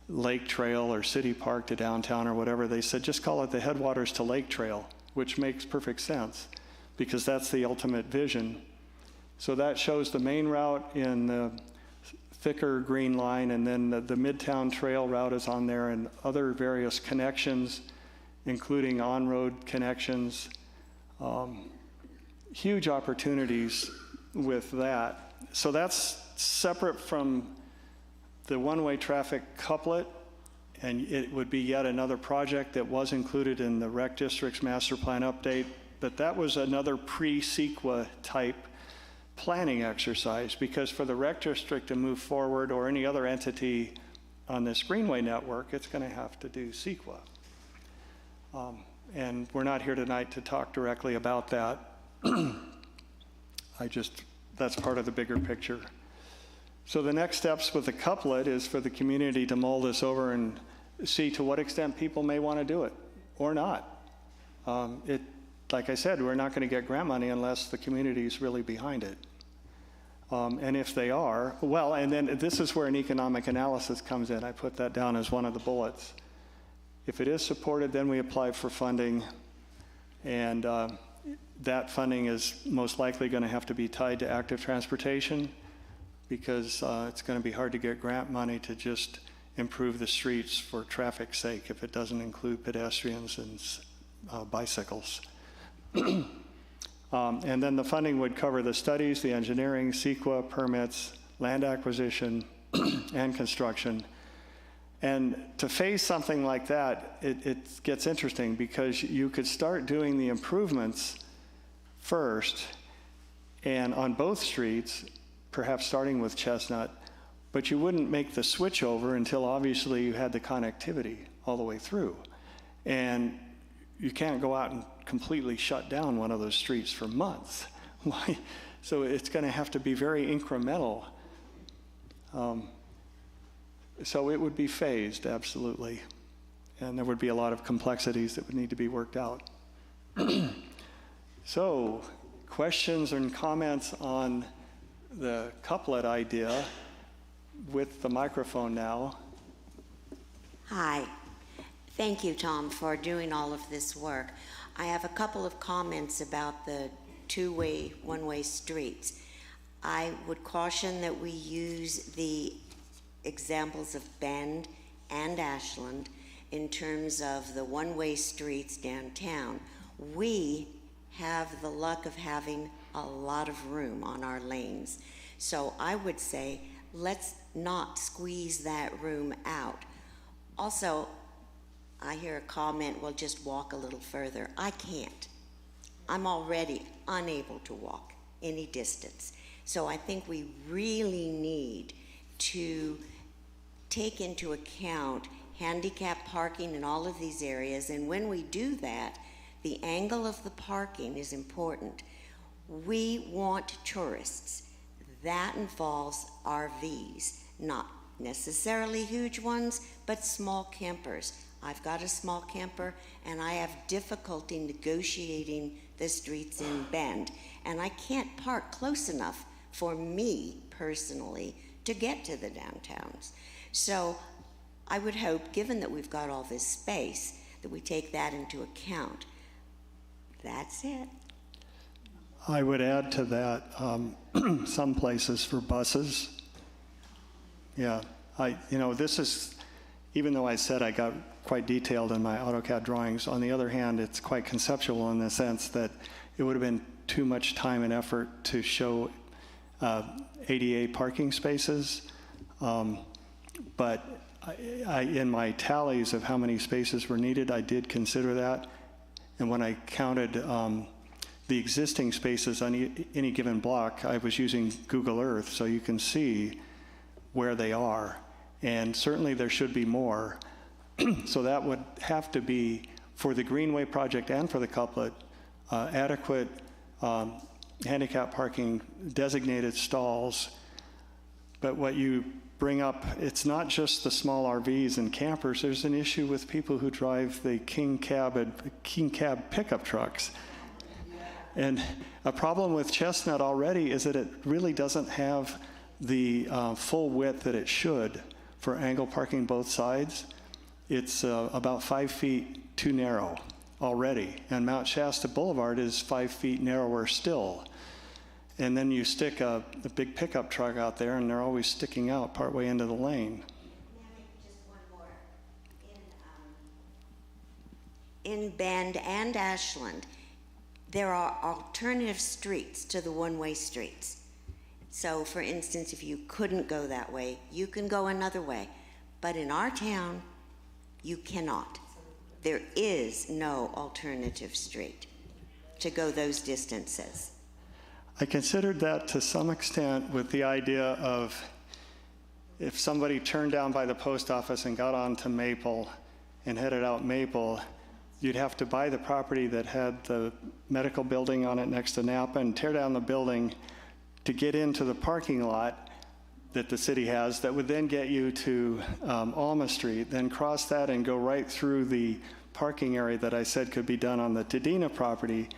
S3: Lake Trail or City Park to downtown or whatever, they said just call it the Headwaters to Lake Trail, which makes perfect sense because that's the ultimate vision. So that shows the main route in the thicker green line, and then the Midtown Trail route is on there, and other various connections, including on-road connections. Huge opportunities with that. So that's separate from the one-way traffic couplet, and it would be yet another project that was included in the Rec District's Master Plan update, but that was another pre-CEQA type planning exercise, because for the Rec District to move forward, or any other entity on this Greenway network, it's going to have to do CEQA. And we're not here tonight to talk directly about that. That's part of the bigger picture. So the next steps with the couplet is for the community to mull this over and see to what extent people may want to do it or not. Like I said, we're not going to get grant money unless the community is really behind it. And if they are, well, and then this is where an economic analysis comes in. I put that down as one of the bullets. If it is supported, then we apply for funding, and that funding is most likely going to have to be tied to active transportation, because it's going to be hard to get grant money to just improve the streets for traffic's sake if it doesn't include pedestrians and bicycles. And then the funding would cover the studies, the engineering, CEQA, permits, land acquisition, and construction. And to phase something like that, it gets interesting, because you could start doing the improvements first, and on both streets, perhaps starting with Chestnut, but you wouldn't make the switch over until obviously you had the connectivity all the way through. And you can't go out and completely shut down one of those streets for months. Why? So it's going to have to be very incremental. So it would be phased, absolutely. And there would be a lot of complexities that would need to be worked out. So, questions and comments on the couplet idea with the microphone now.
S14: Hi. Thank you, Tom, for doing all of this work. I have a couple of comments about the two-way, one-way streets. I would caution that we use the examples of Bend and Ashland in terms of the one-way streets downtown. We have the luck of having a lot of room on our lanes. So I would say, let's not squeeze that room out. Also, I hear a comment, well, just walk a little further. I can't. I'm already unable to walk any distance. So I think we really need to take into account handicap parking in all of these areas. And when we do that, the angle of the parking is important. We want tourists. That involves RVs, not necessarily huge ones, but small campers. I've got a small camper, and I have difficulty negotiating the streets in Bend, and I can't park close enough for me personally to get to the downtowns. So I would hope, given that we've got all this space, that we take that into account. That's it.
S3: I would add to that some places for buses. Yeah, this is, even though I said I got quite detailed in my AutoCAD drawings, on the other hand, it's quite conceptual in the sense that it would have been too much time and effort to show ADA parking spaces. But in my tallies of how many spaces were needed, I did consider that. And when I counted the existing spaces on any given block, I was using Google Earth, so you can see where they are. And certainly there should be more. So that would have to be, for the Greenway project and for the Couplet, adequate handicap parking, designated stalls. But what you bring up, it's not just the small RVs and campers. There's an issue with people who drive the King Cab pickup trucks. And a problem with Chestnut already is that it really doesn't have the full width that it should for angle parking both sides. It's about 5 feet too narrow already. And Mount Shasta Boulevard is 5 feet narrower still. And then you stick a big pickup truck out there, and they're always sticking out partway into the lane.
S14: Just one more. In Bend and Ashland, there are alternative streets to the one-way streets. So, for instance, if you couldn't go that way, you can go another way. But in our town, you cannot. There is no alternative street to go those distances.
S3: I considered that to some extent with the idea of if somebody turned down by the post office and got on to Maple and headed out Maple, you'd have to buy the property that had the medical building on it next to Napa and tear down the building to get into the parking lot that the city has that would then get you to Alma Street, then cross that and go right through the parking area that I said could be done on the Tadena property.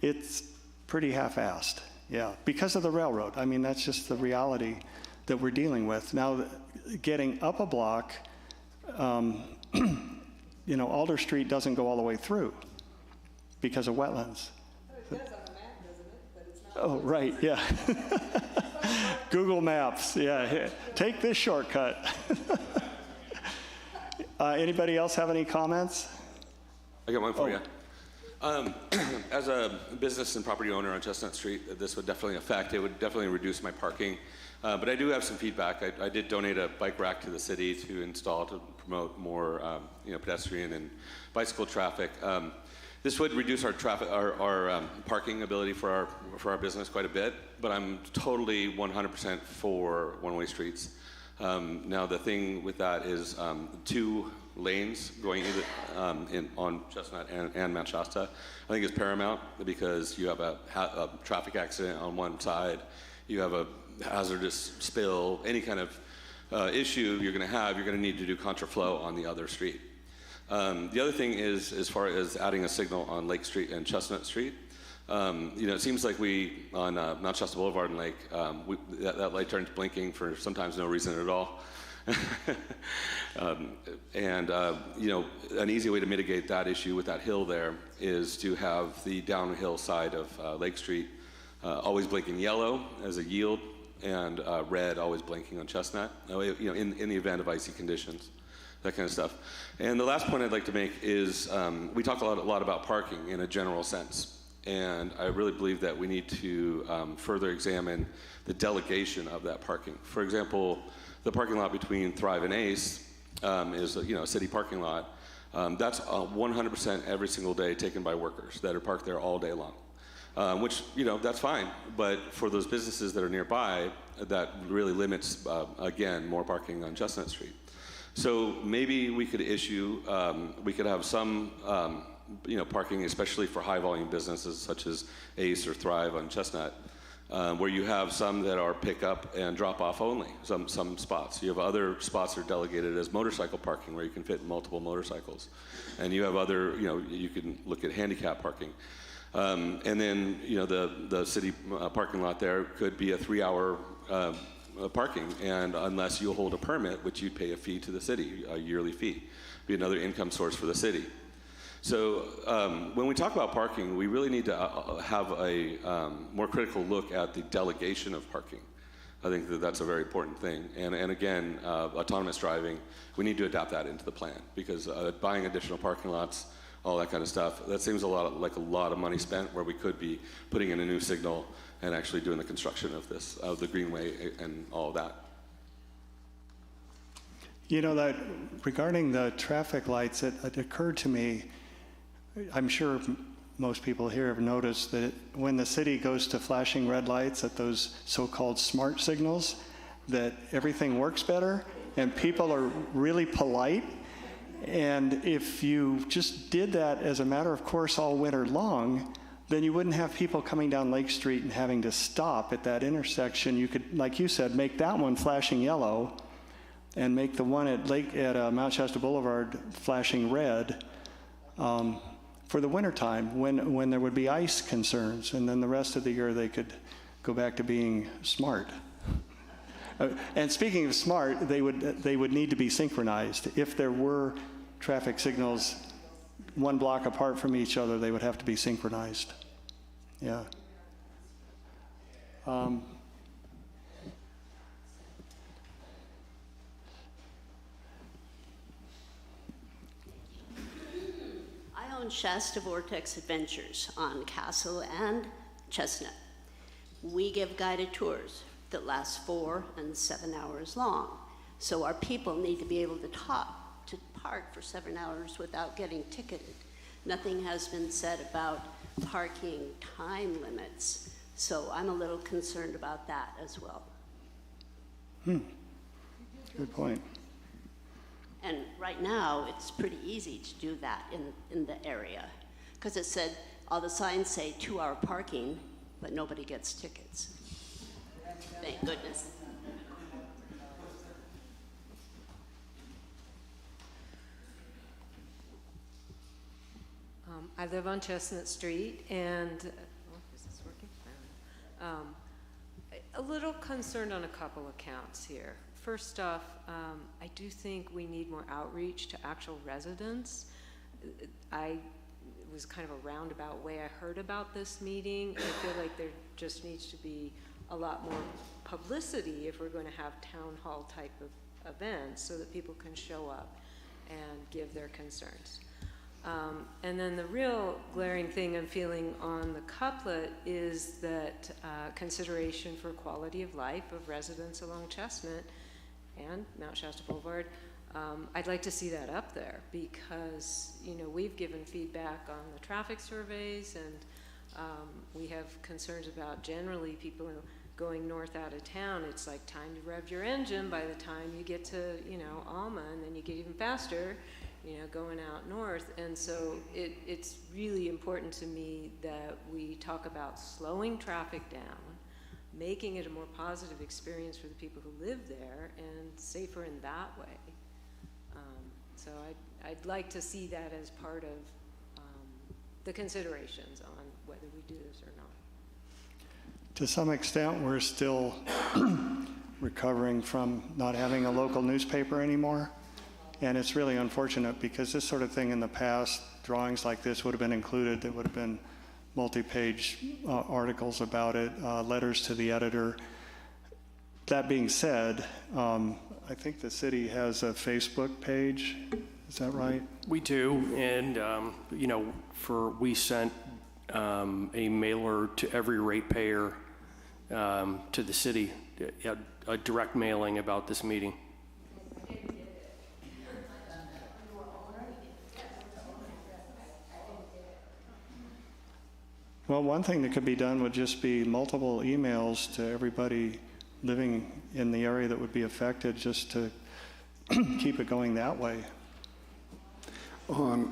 S3: It's pretty half-assed, yeah, because of the railroad. I mean, that's just the reality that we're dealing with. Now, getting up a block, Alder Street doesn't go all the way through because of wetlands.
S11: It does on the map, doesn't it? But it's not.
S3: Oh, right, yeah. Google Maps, yeah. Take this shortcut. Anybody else have any comments?
S8: I got one for you. As a business and property owner on Chestnut Street, this would definitely affect, it would definitely reduce my parking. But I do have some feedback. I did donate a bike rack to the city to install to promote more pedestrian and bicycle traffic. This would reduce our traffic, our parking ability for our business quite a bit, but I'm totally 100% for one-way streets. Now the thing with that is 2 lanes going on Chestnut and Mount Shasta, I think is paramount because you have a traffic accident on one side, you have a hazardous spill, any kind of issue you're going to need to do contraflow on the other street. The other thing is, as far as adding a signal on Lake Street and Chestnut Street, it seems like we, on Mount Shasta Boulevard and Lake, that light turns blinking for sometimes no reason at all. An easy way to mitigate that issue with that hill there is to have the downhill side of Lake Street always blinking yellow as a yield, and red always blinking on Chestnut, in the event of icy conditions, that kind of stuff. And the last point I'd like to make is we talk a lot about parking in a general sense.
S17: And I really believe that we need to further examine the delegation of that parking. For example, the parking lot between Thrive and Ace is a city parking lot. That's 100% every single day taken by workers that are parked there all day long, which, that's fine. But for those businesses that are nearby, that really limits, again, more parking on Chestnut Street. So maybe we could we could have some, parking, especially for high volume businesses such as Ace or Thrive on Chestnut, where you have some that are pick up and drop off only, some spots. You have other spots that are delegated as motorcycle parking where you can fit multiple motorcycles. And you have other, you can look at handicap parking. And then, the city parking lot there could be a 3-hour parking, and unless you hold a permit, which you'd pay a fee to the city, a yearly fee, be another income source for the city. So when we talk about parking, we really need to have a more critical look at the delegation of parking. I think that that's a very important thing. And again, autonomous driving, we need to adapt that into the plan, because buying additional parking lots, all that kind of stuff, that seems like a lot of money spent where we could be putting in a new signal and actually doing the construction of the Greenway and all of that.
S3: That regarding the traffic lights, it occurred to me, I'm sure most people here have noticed that when the city goes to flashing red lights at those so-called smart signals, that everything works better and people are really polite. And if you just did that as a matter of course all winter long, then you wouldn't have people coming down Lake Street and having to stop at that intersection. You could, like you said, make that one flashing yellow and make the one at Mount Shasta Boulevard flashing red for the wintertime when there would be ice concerns. And then the rest of the year they could go back to being smart. And speaking of smart, they would need to be synchronized. If there were traffic signals one block apart from each other, they would have to be synchronized. Yeah.
S18: I own Shasta Vortex Adventures on Castle and Chestnut. We give guided tours that last 4 and 7 hours long. So our people need to be able to park for 7 hours without getting ticketed. Nothing has been said about parking time limits. So I'm a little concerned about that as well.
S3: Good point.
S18: And right now, it's pretty easy to do that in the area. Because it said, all the signs say 2-hour parking, but nobody gets tickets. Thank goodness.
S19: I live on Chestnut Street, and is this working? A little concerned on a couple of counts here. First off, I do think we need more outreach to actual residents. It was kind of a roundabout way I heard about this meeting. I feel like there just needs to be a lot more publicity if we're going to have town hall type of events so that people can show up and give their concerns. And then the real glaring thing I'm feeling on the couplet is that consideration for quality of life of residents along Chestnut and Mount Shasta Boulevard. I'd like to see that up there because, we've given feedback on the traffic surveys, and we have concerns about generally people going north out of town. It's like time to rev your engine by the time you get to, Alma, and then you get even faster, going out north. And so it's really important to me that we talk about slowing traffic down, making it a more positive experience for the people who live there, and safer in that way. So I'd like to see that as part of the considerations on whether we do this or not.
S3: To some extent, we're still recovering from not having a local newspaper anymore. And it's really unfortunate because this sort of thing in the past, drawings like this would have been included. There would have been multi-page articles about it, letters to the editor. That being said, I think the city has a Facebook page. Is that right?
S2: We do, and we sent a mailer to every ratepayer to the city, a direct mailing about this meeting.
S3: Well, one thing that could be done would just be multiple emails to everybody living in the area that would be affected, just to keep it going that way.
S10: On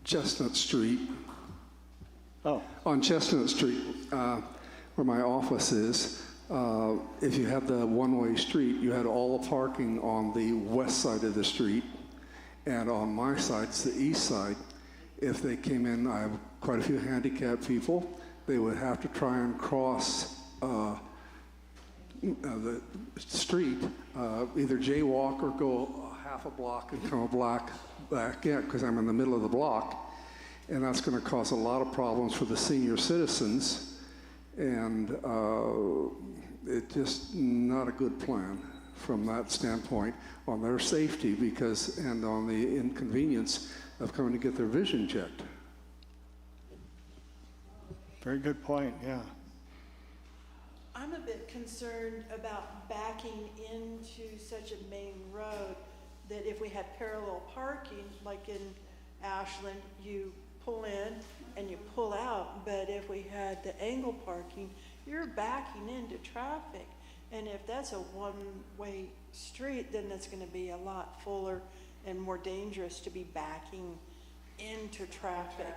S10: Chestnut Street.
S3: Oh.
S10: On Chestnut Street, where my office is, if you had the one-way street, you had all the parking on the west side of the street, and on my side, it's the east side. If they came in, I have quite a few handicapped people, they would have to try and cross the street, either jaywalk or go half a block and come a block back in, because I'm in the middle of the block. And that's going to cause a lot of problems for the senior citizens. And it's just not a good plan from that standpoint on their safety, because, and on the inconvenience of coming to get their vision checked.
S3: Very good point, yeah.
S20: I'm a bit concerned about backing into such a main road that if we had parallel parking, like in Ashland, you pull in and you pull out, but if we had the angle parking, you're backing into traffic. And if that's a one-way street, then that's going to be a lot fuller and more dangerous to be backing into traffic.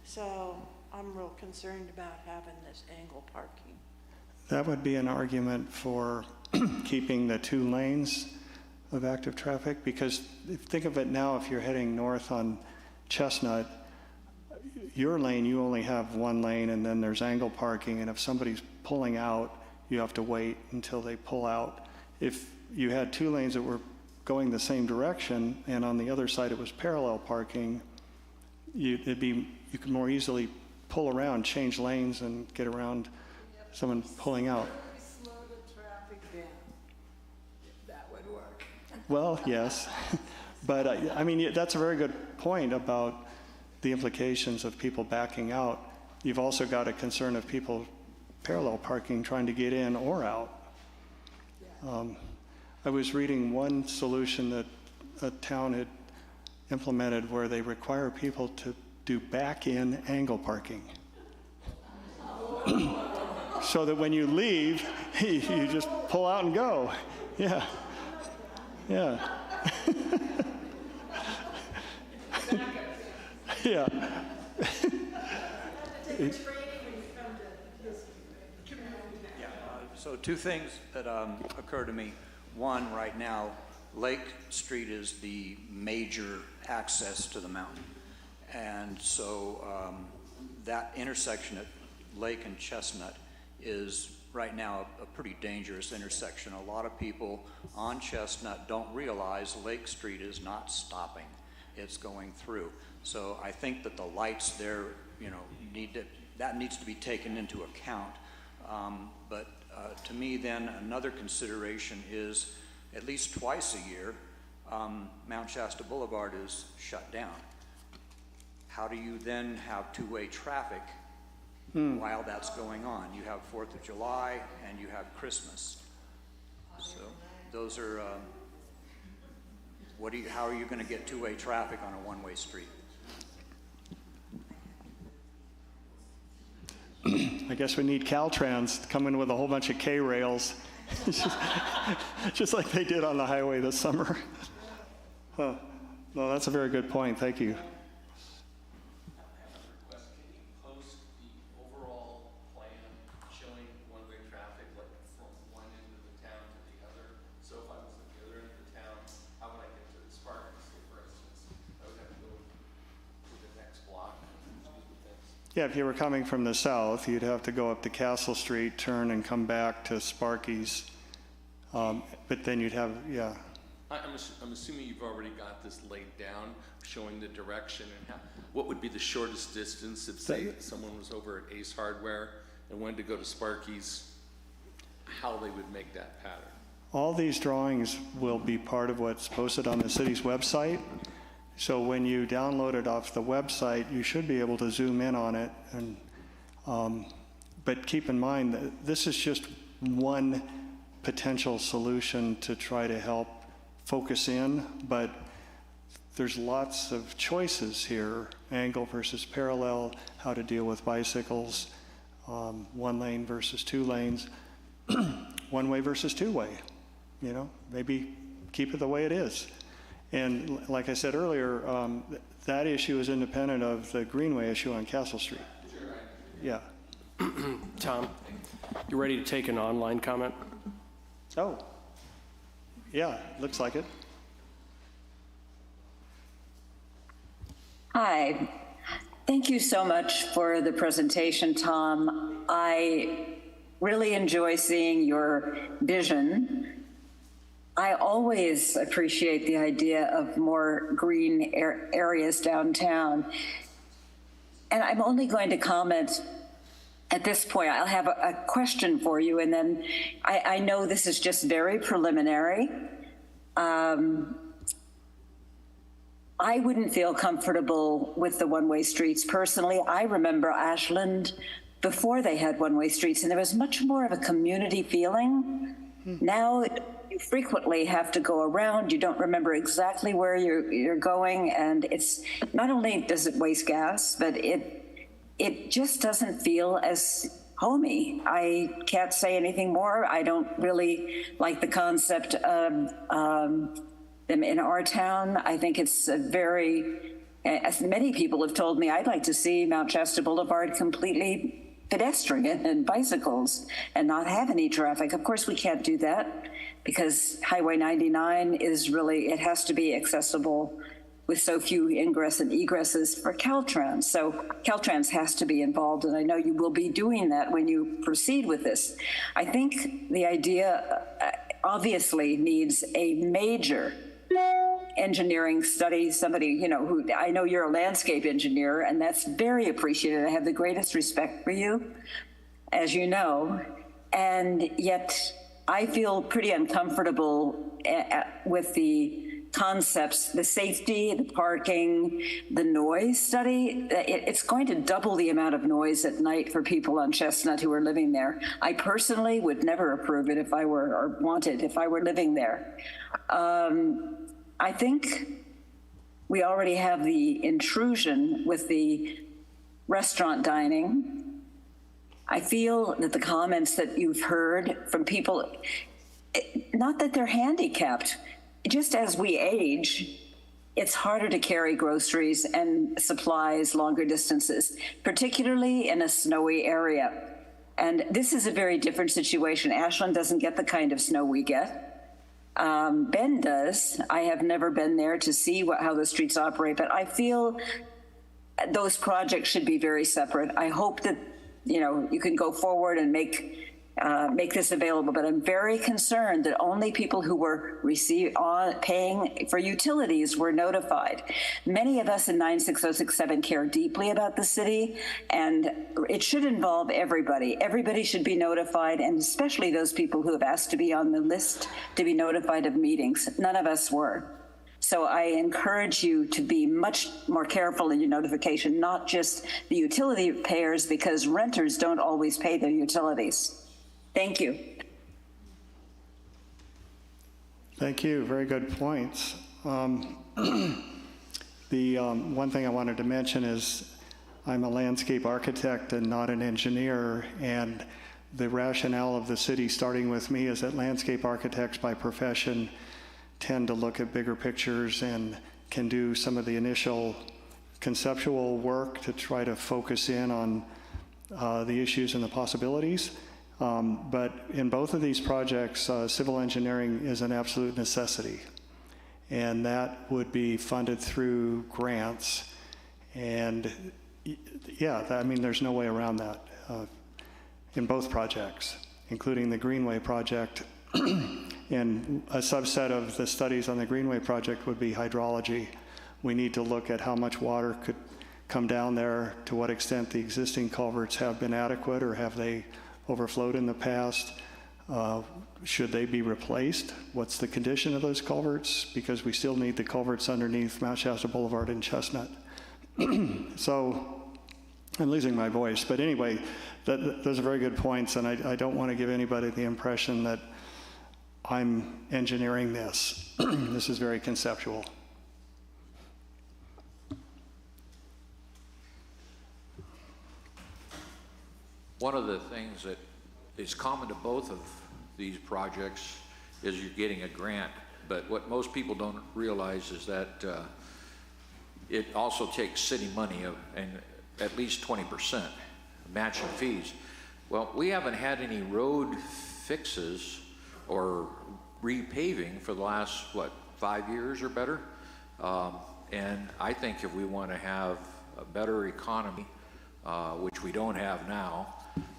S20: So I'm real concerned about having this angle parking.
S3: That would be an argument for keeping the 2 lanes of active traffic, because think of it now, if you're heading north on Chestnut, your lane, you only have 1 lane, and then there's angle parking, and if somebody's pulling out, you have to wait until they pull out. If you had 2 lanes that were going the same direction, and on the other side it was parallel parking, you could more easily pull around, change lanes, and get around someone pulling out.
S20: Slow the traffic down. That would work.
S3: Well, yes, but I mean, that's a very good point about the implications of people backing out. You've also got a concern of people parallel parking, trying to get in or out. I was reading one solution that a town had implemented where they require people to do back-in angle parking. So that when you leave, you just pull out and go. Yeah. Yeah. Yeah.
S21: So 2 things that occur to me. One, right now, Lake Street is the major access to the mountain. And so that intersection at Lake and Chestnut is right now a pretty dangerous intersection. A lot of people on Chestnut don't realize Lake Street is not stopping. It's going through. So I think that the lights there, that needs to be taken into account. But to me then, another consideration is at least twice a year, Mount Shasta Boulevard is shut down. How do you then have 2-way traffic while that's going on? You have 4th of July and you have Christmas. So those are, how are you going to get 2-way traffic on a 1-way street?
S3: I guess we need Caltrans to come in with a whole bunch of K-rails, just like they did on the highway this summer. Huh. No, that's a very good point. Thank you.
S9: Can you post the overall plan showing one-way traffic, like from one end of the town to the other? So if I was at the other end of the town, how would I get to the Spartans, for instance? I would have to go to the next block.
S3: Yeah, if you were coming from the south, you'd have to go up to Castle Street, turn, and come back to Sparky's. But then you'd have, yeah.
S9: I'm assuming you've already got this laid down, showing the direction and what would be the shortest distance if, say, someone was over at Ace Hardware and wanted to go to Sparky's, how they would make that pattern.
S3: All these drawings will be part of what's posted on the city's website, So when you download it off the website, you should be able to zoom in on it. But keep in mind that this is just one potential solution to try to help focus in, but there's lots of choices here, angle versus parallel, how to deal with bicycles, one lane versus two lanes, one way versus two way, you know, maybe keep it the way it is. And like I said earlier, that issue is independent of the Greenway issue on Castle Street. Yeah.
S2: Tom, you ready to take an online comment?
S3: Oh, yeah, looks like it.
S4: Hi. Thank you so much for the presentation, Tom. I really enjoy seeing your vision. I always appreciate the idea of more green areas downtown. And I'm only going to comment at this point. I'll have a question for you, and then I know this is just very preliminary. I wouldn't feel comfortable with the one-way streets personally. I remember Ashland before they had one-way streets, and there was much more of a community feeling. Now you frequently have to go around. You don't remember exactly where you're going, and it's not only does it waste gas, but it just doesn't feel as homey. I can't say anything more. I don't really like the concept of them in our town. I think it's a very, as many people have told me, I'd like to see Mount Shasta Boulevard completely pedestrian and bicycles and not have any traffic. Of course, we can't do that because Highway 99 is really, it has to be accessible with so few ingress and egresses for Caltrans. So Caltrans has to be involved, and I know you will be doing that when you proceed with this. I think the idea obviously needs a major engineering study, somebody, you know, who, I know you're a landscape engineer, and that's very appreciated. I have the greatest respect for you, as you know, and yet I feel pretty uncomfortable with the concepts, the safety, the parking, the noise study. It's going to double the amount of noise at night for people on Chestnut who are living there. I personally would never approve it if I were, or want it if I were living there. I think we already have the intrusion with the restaurant dining. I feel that the comments that you've heard from people, not that they're handicapped, just as we age, it's harder to carry groceries and supplies longer distances, particularly in a snowy area. And this is a very different situation. Ashland doesn't get the kind of snow we get. Bend does. I have never been there to see how the streets operate, but I feel those projects should be very separate. I hope that, you know, you can go forward and make this available, but I'm very concerned that only people who were paying for utilities were notified. Many of us in 96067 care deeply about the city, and it should involve everybody. Everybody should be notified, and especially those people who have asked to be on the list to be notified of meetings. None of us were. So I encourage you to be much more careful in your notification, not just the utility payers, because renters don't always pay their utilities. Thank you.
S3: Thank you. Very good points. The one thing I wanted to mention is I'm a landscape architect and not an engineer, and the rationale of the city starting with me is that landscape architects by profession tend to look at bigger pictures and can do some of the initial conceptual work to try to focus in on the issues and the possibilities. But in both of these projects, civil engineering is an absolute necessity, and that would be funded through grants. And yeah, I mean, there's no way around that in both projects, including the Greenway project. And a subset of the studies on the Greenway project would be hydrology. We need to look at how much water could come down there, to what extent the existing culverts have been adequate, or have they overflowed in the past. Should they be replaced? What's the condition of those culverts? Because we still need the culverts underneath Mount Shasta Boulevard and Chestnut. So I'm losing my voice, but anyway, those are very good points, and I don't want to give anybody the impression that I'm engineering this. This is very conceptual.
S5: One of the things that is common to both of these projects is you're getting a grant, but what most people don't realize is that it also takes city money and at least 20% matching fees. Well, we haven't had any road fixes or repaving for the last, 5 years or better? And I think if we want to have a better economy, which we don't have now,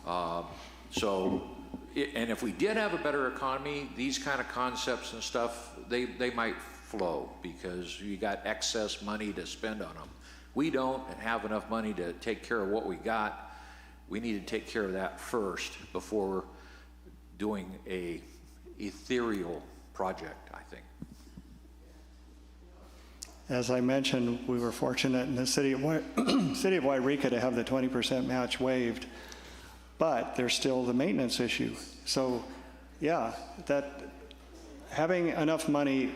S5: and if we did have a better economy, these kind of concepts and stuff, they might flow because you got excess money to spend on them. We don't have enough money to take care of what we got. We need to take care of that first before doing a ethereal project, I think.
S3: As I mentioned, we were fortunate in the city of Wairika to have the 20% match waived, but there's still the maintenance issue. So, yeah, that having enough money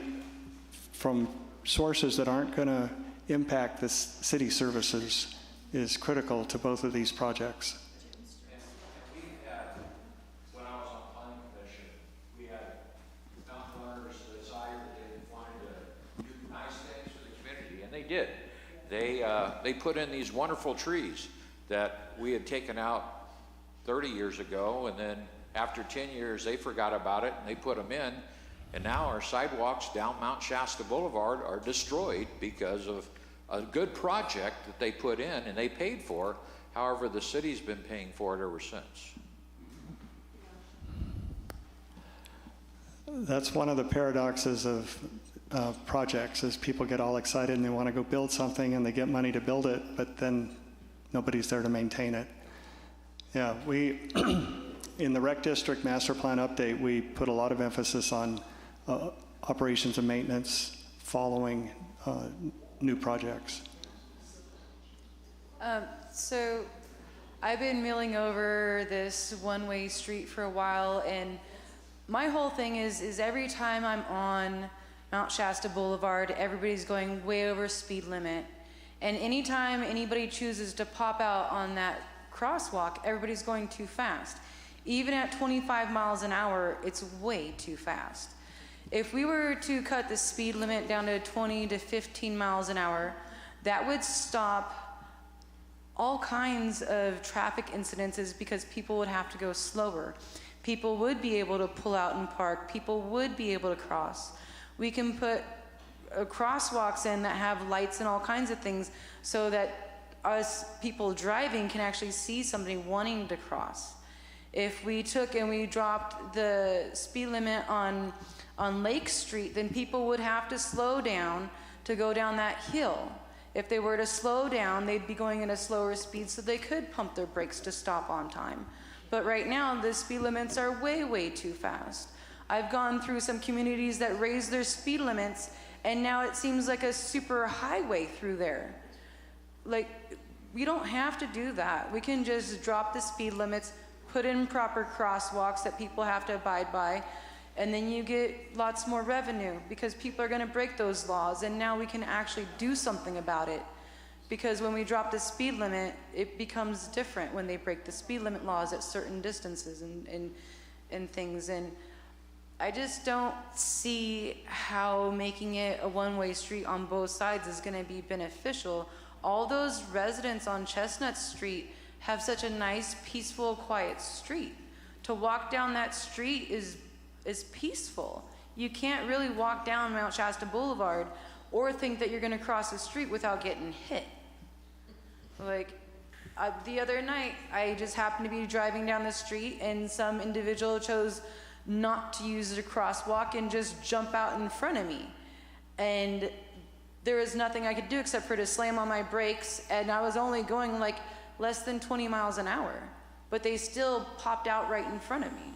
S3: from sources that aren't going to impact the city services is critical to both of these projects.
S5: We had, when I was on planning commission, we had mountain runners desire that they wanted to do nice things for the community, and they did. They put in these wonderful trees that we had taken out 30 years ago, and then after 10 years they forgot about it and they put them in, and now our sidewalks down Mount Shasta Boulevard are destroyed because of a good project that they put in and they paid for. However, the city's been paying for it ever since.
S3: That's one of the paradoxes of projects, is people get all excited and they want to go build something and they get money to build it, but then nobody's there to maintain it. Yeah, we, in the Rec District Master Plan update, we put a lot of emphasis on operations and maintenance following new projects.
S13: So I've been milling over this one-way street for a while, and my whole thing is every time I'm on Mount Shasta Boulevard, everybody's going way over speed limit. And anytime anybody chooses to pop out on that crosswalk, everybody's going too fast. Even at 25 miles an hour, it's way too fast. If we were to cut the speed limit down to 20 to 15 miles an hour, that would stop all kinds of traffic incidences because people would have to go slower. People would be able to pull out and park. People would be able to cross. We can put crosswalks in that have lights and all kinds of things so that us people driving can actually see somebody wanting to cross. If we took and we dropped the speed limit on Lake Street, then people would have to slow down to go down that hill. If they were to slow down, they'd be going at a slower speed so they could pump their brakes to stop on time. But right now, the speed limits are way, way too fast. I've gone through some communities that raise their speed limits, and now it seems like a super highway through there. Like, we don't have to do that. We can just drop the speed limits, put in proper crosswalks that people have to abide by, and then you get lots more revenue because people are going to break those laws, and now we can actually do something about it. Because when we drop the speed limit, it becomes different when they break the speed limit laws at certain distances and things. And I just don't see how making it a one-way street on both sides is going to be beneficial. All those residents on Chestnut Street have such a nice, peaceful, quiet street. To walk down that street is peaceful. You can't really walk down Mount Shasta Boulevard or think that you're going to cross the street without getting hit. Like, the other night, I just happened to be driving down the street and some individual chose not to use the crosswalk and just jump out in front of me. And there was nothing I could do except for to slam on my brakes, and I was only going like less than 20 miles an hour, but they still popped out right in front of me.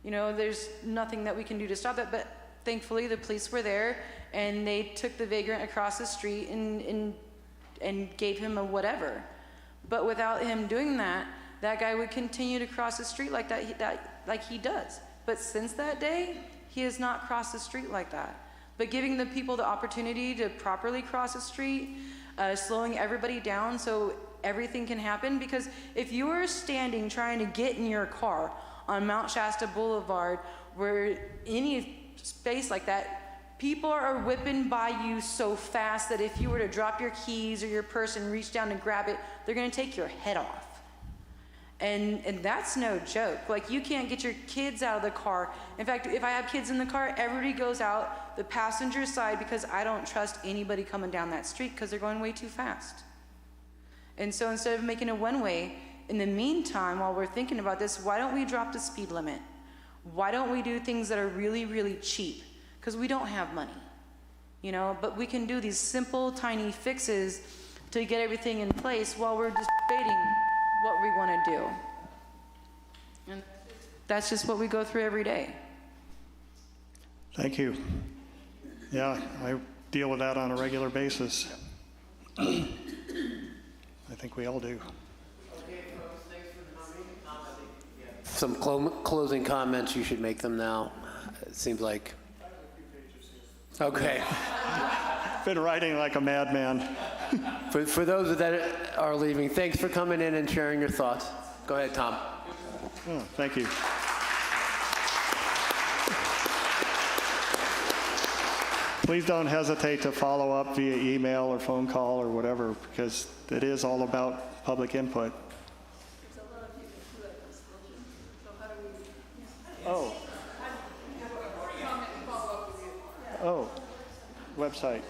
S13: You know, there's nothing that we can do to stop that, but thankfully the police were there and they took the vagrant across the street and gave him a whatever. But without him doing that, that guy would continue to cross the street like like he does. But since that day, he has not crossed the street like that. But giving the people the opportunity to properly cross the street, slowing everybody down so everything can happen. Because if you are standing trying to get in your car on Mount Shasta Boulevard, where any space like that, people are whipping by you so fast that if you were to drop your keys or your purse and reach down and grab it, they're gonna take your head off. And that's no joke. Like, you can't get your kids out of the car. In fact, if I have kids in the car, everybody goes out the passenger side because I don't trust anybody coming down that street because they're going way too fast. And so instead of making a one-way, in the meantime, while we're thinking about this, why don't we drop the speed limit? Why don't we do things that are really, really cheap? Because we don't have money, you know, but we can do these simple, tiny fixes to get everything in place while we're just debating what we want to do. And that's just what we go through every day.
S3: Thank you. Yeah, I deal with that on a regular basis. I think we all do.
S1: Some closing comments, you should make them now. It seems like. Okay.
S3: Been writing like a madman.
S1: For those that are leaving, thanks for coming in and sharing your thoughts. Go ahead, Tom.
S3: Oh, thank you. Please don't hesitate to follow up via email or phone call or whatever, because it is all about public input. Oh. Oh, website.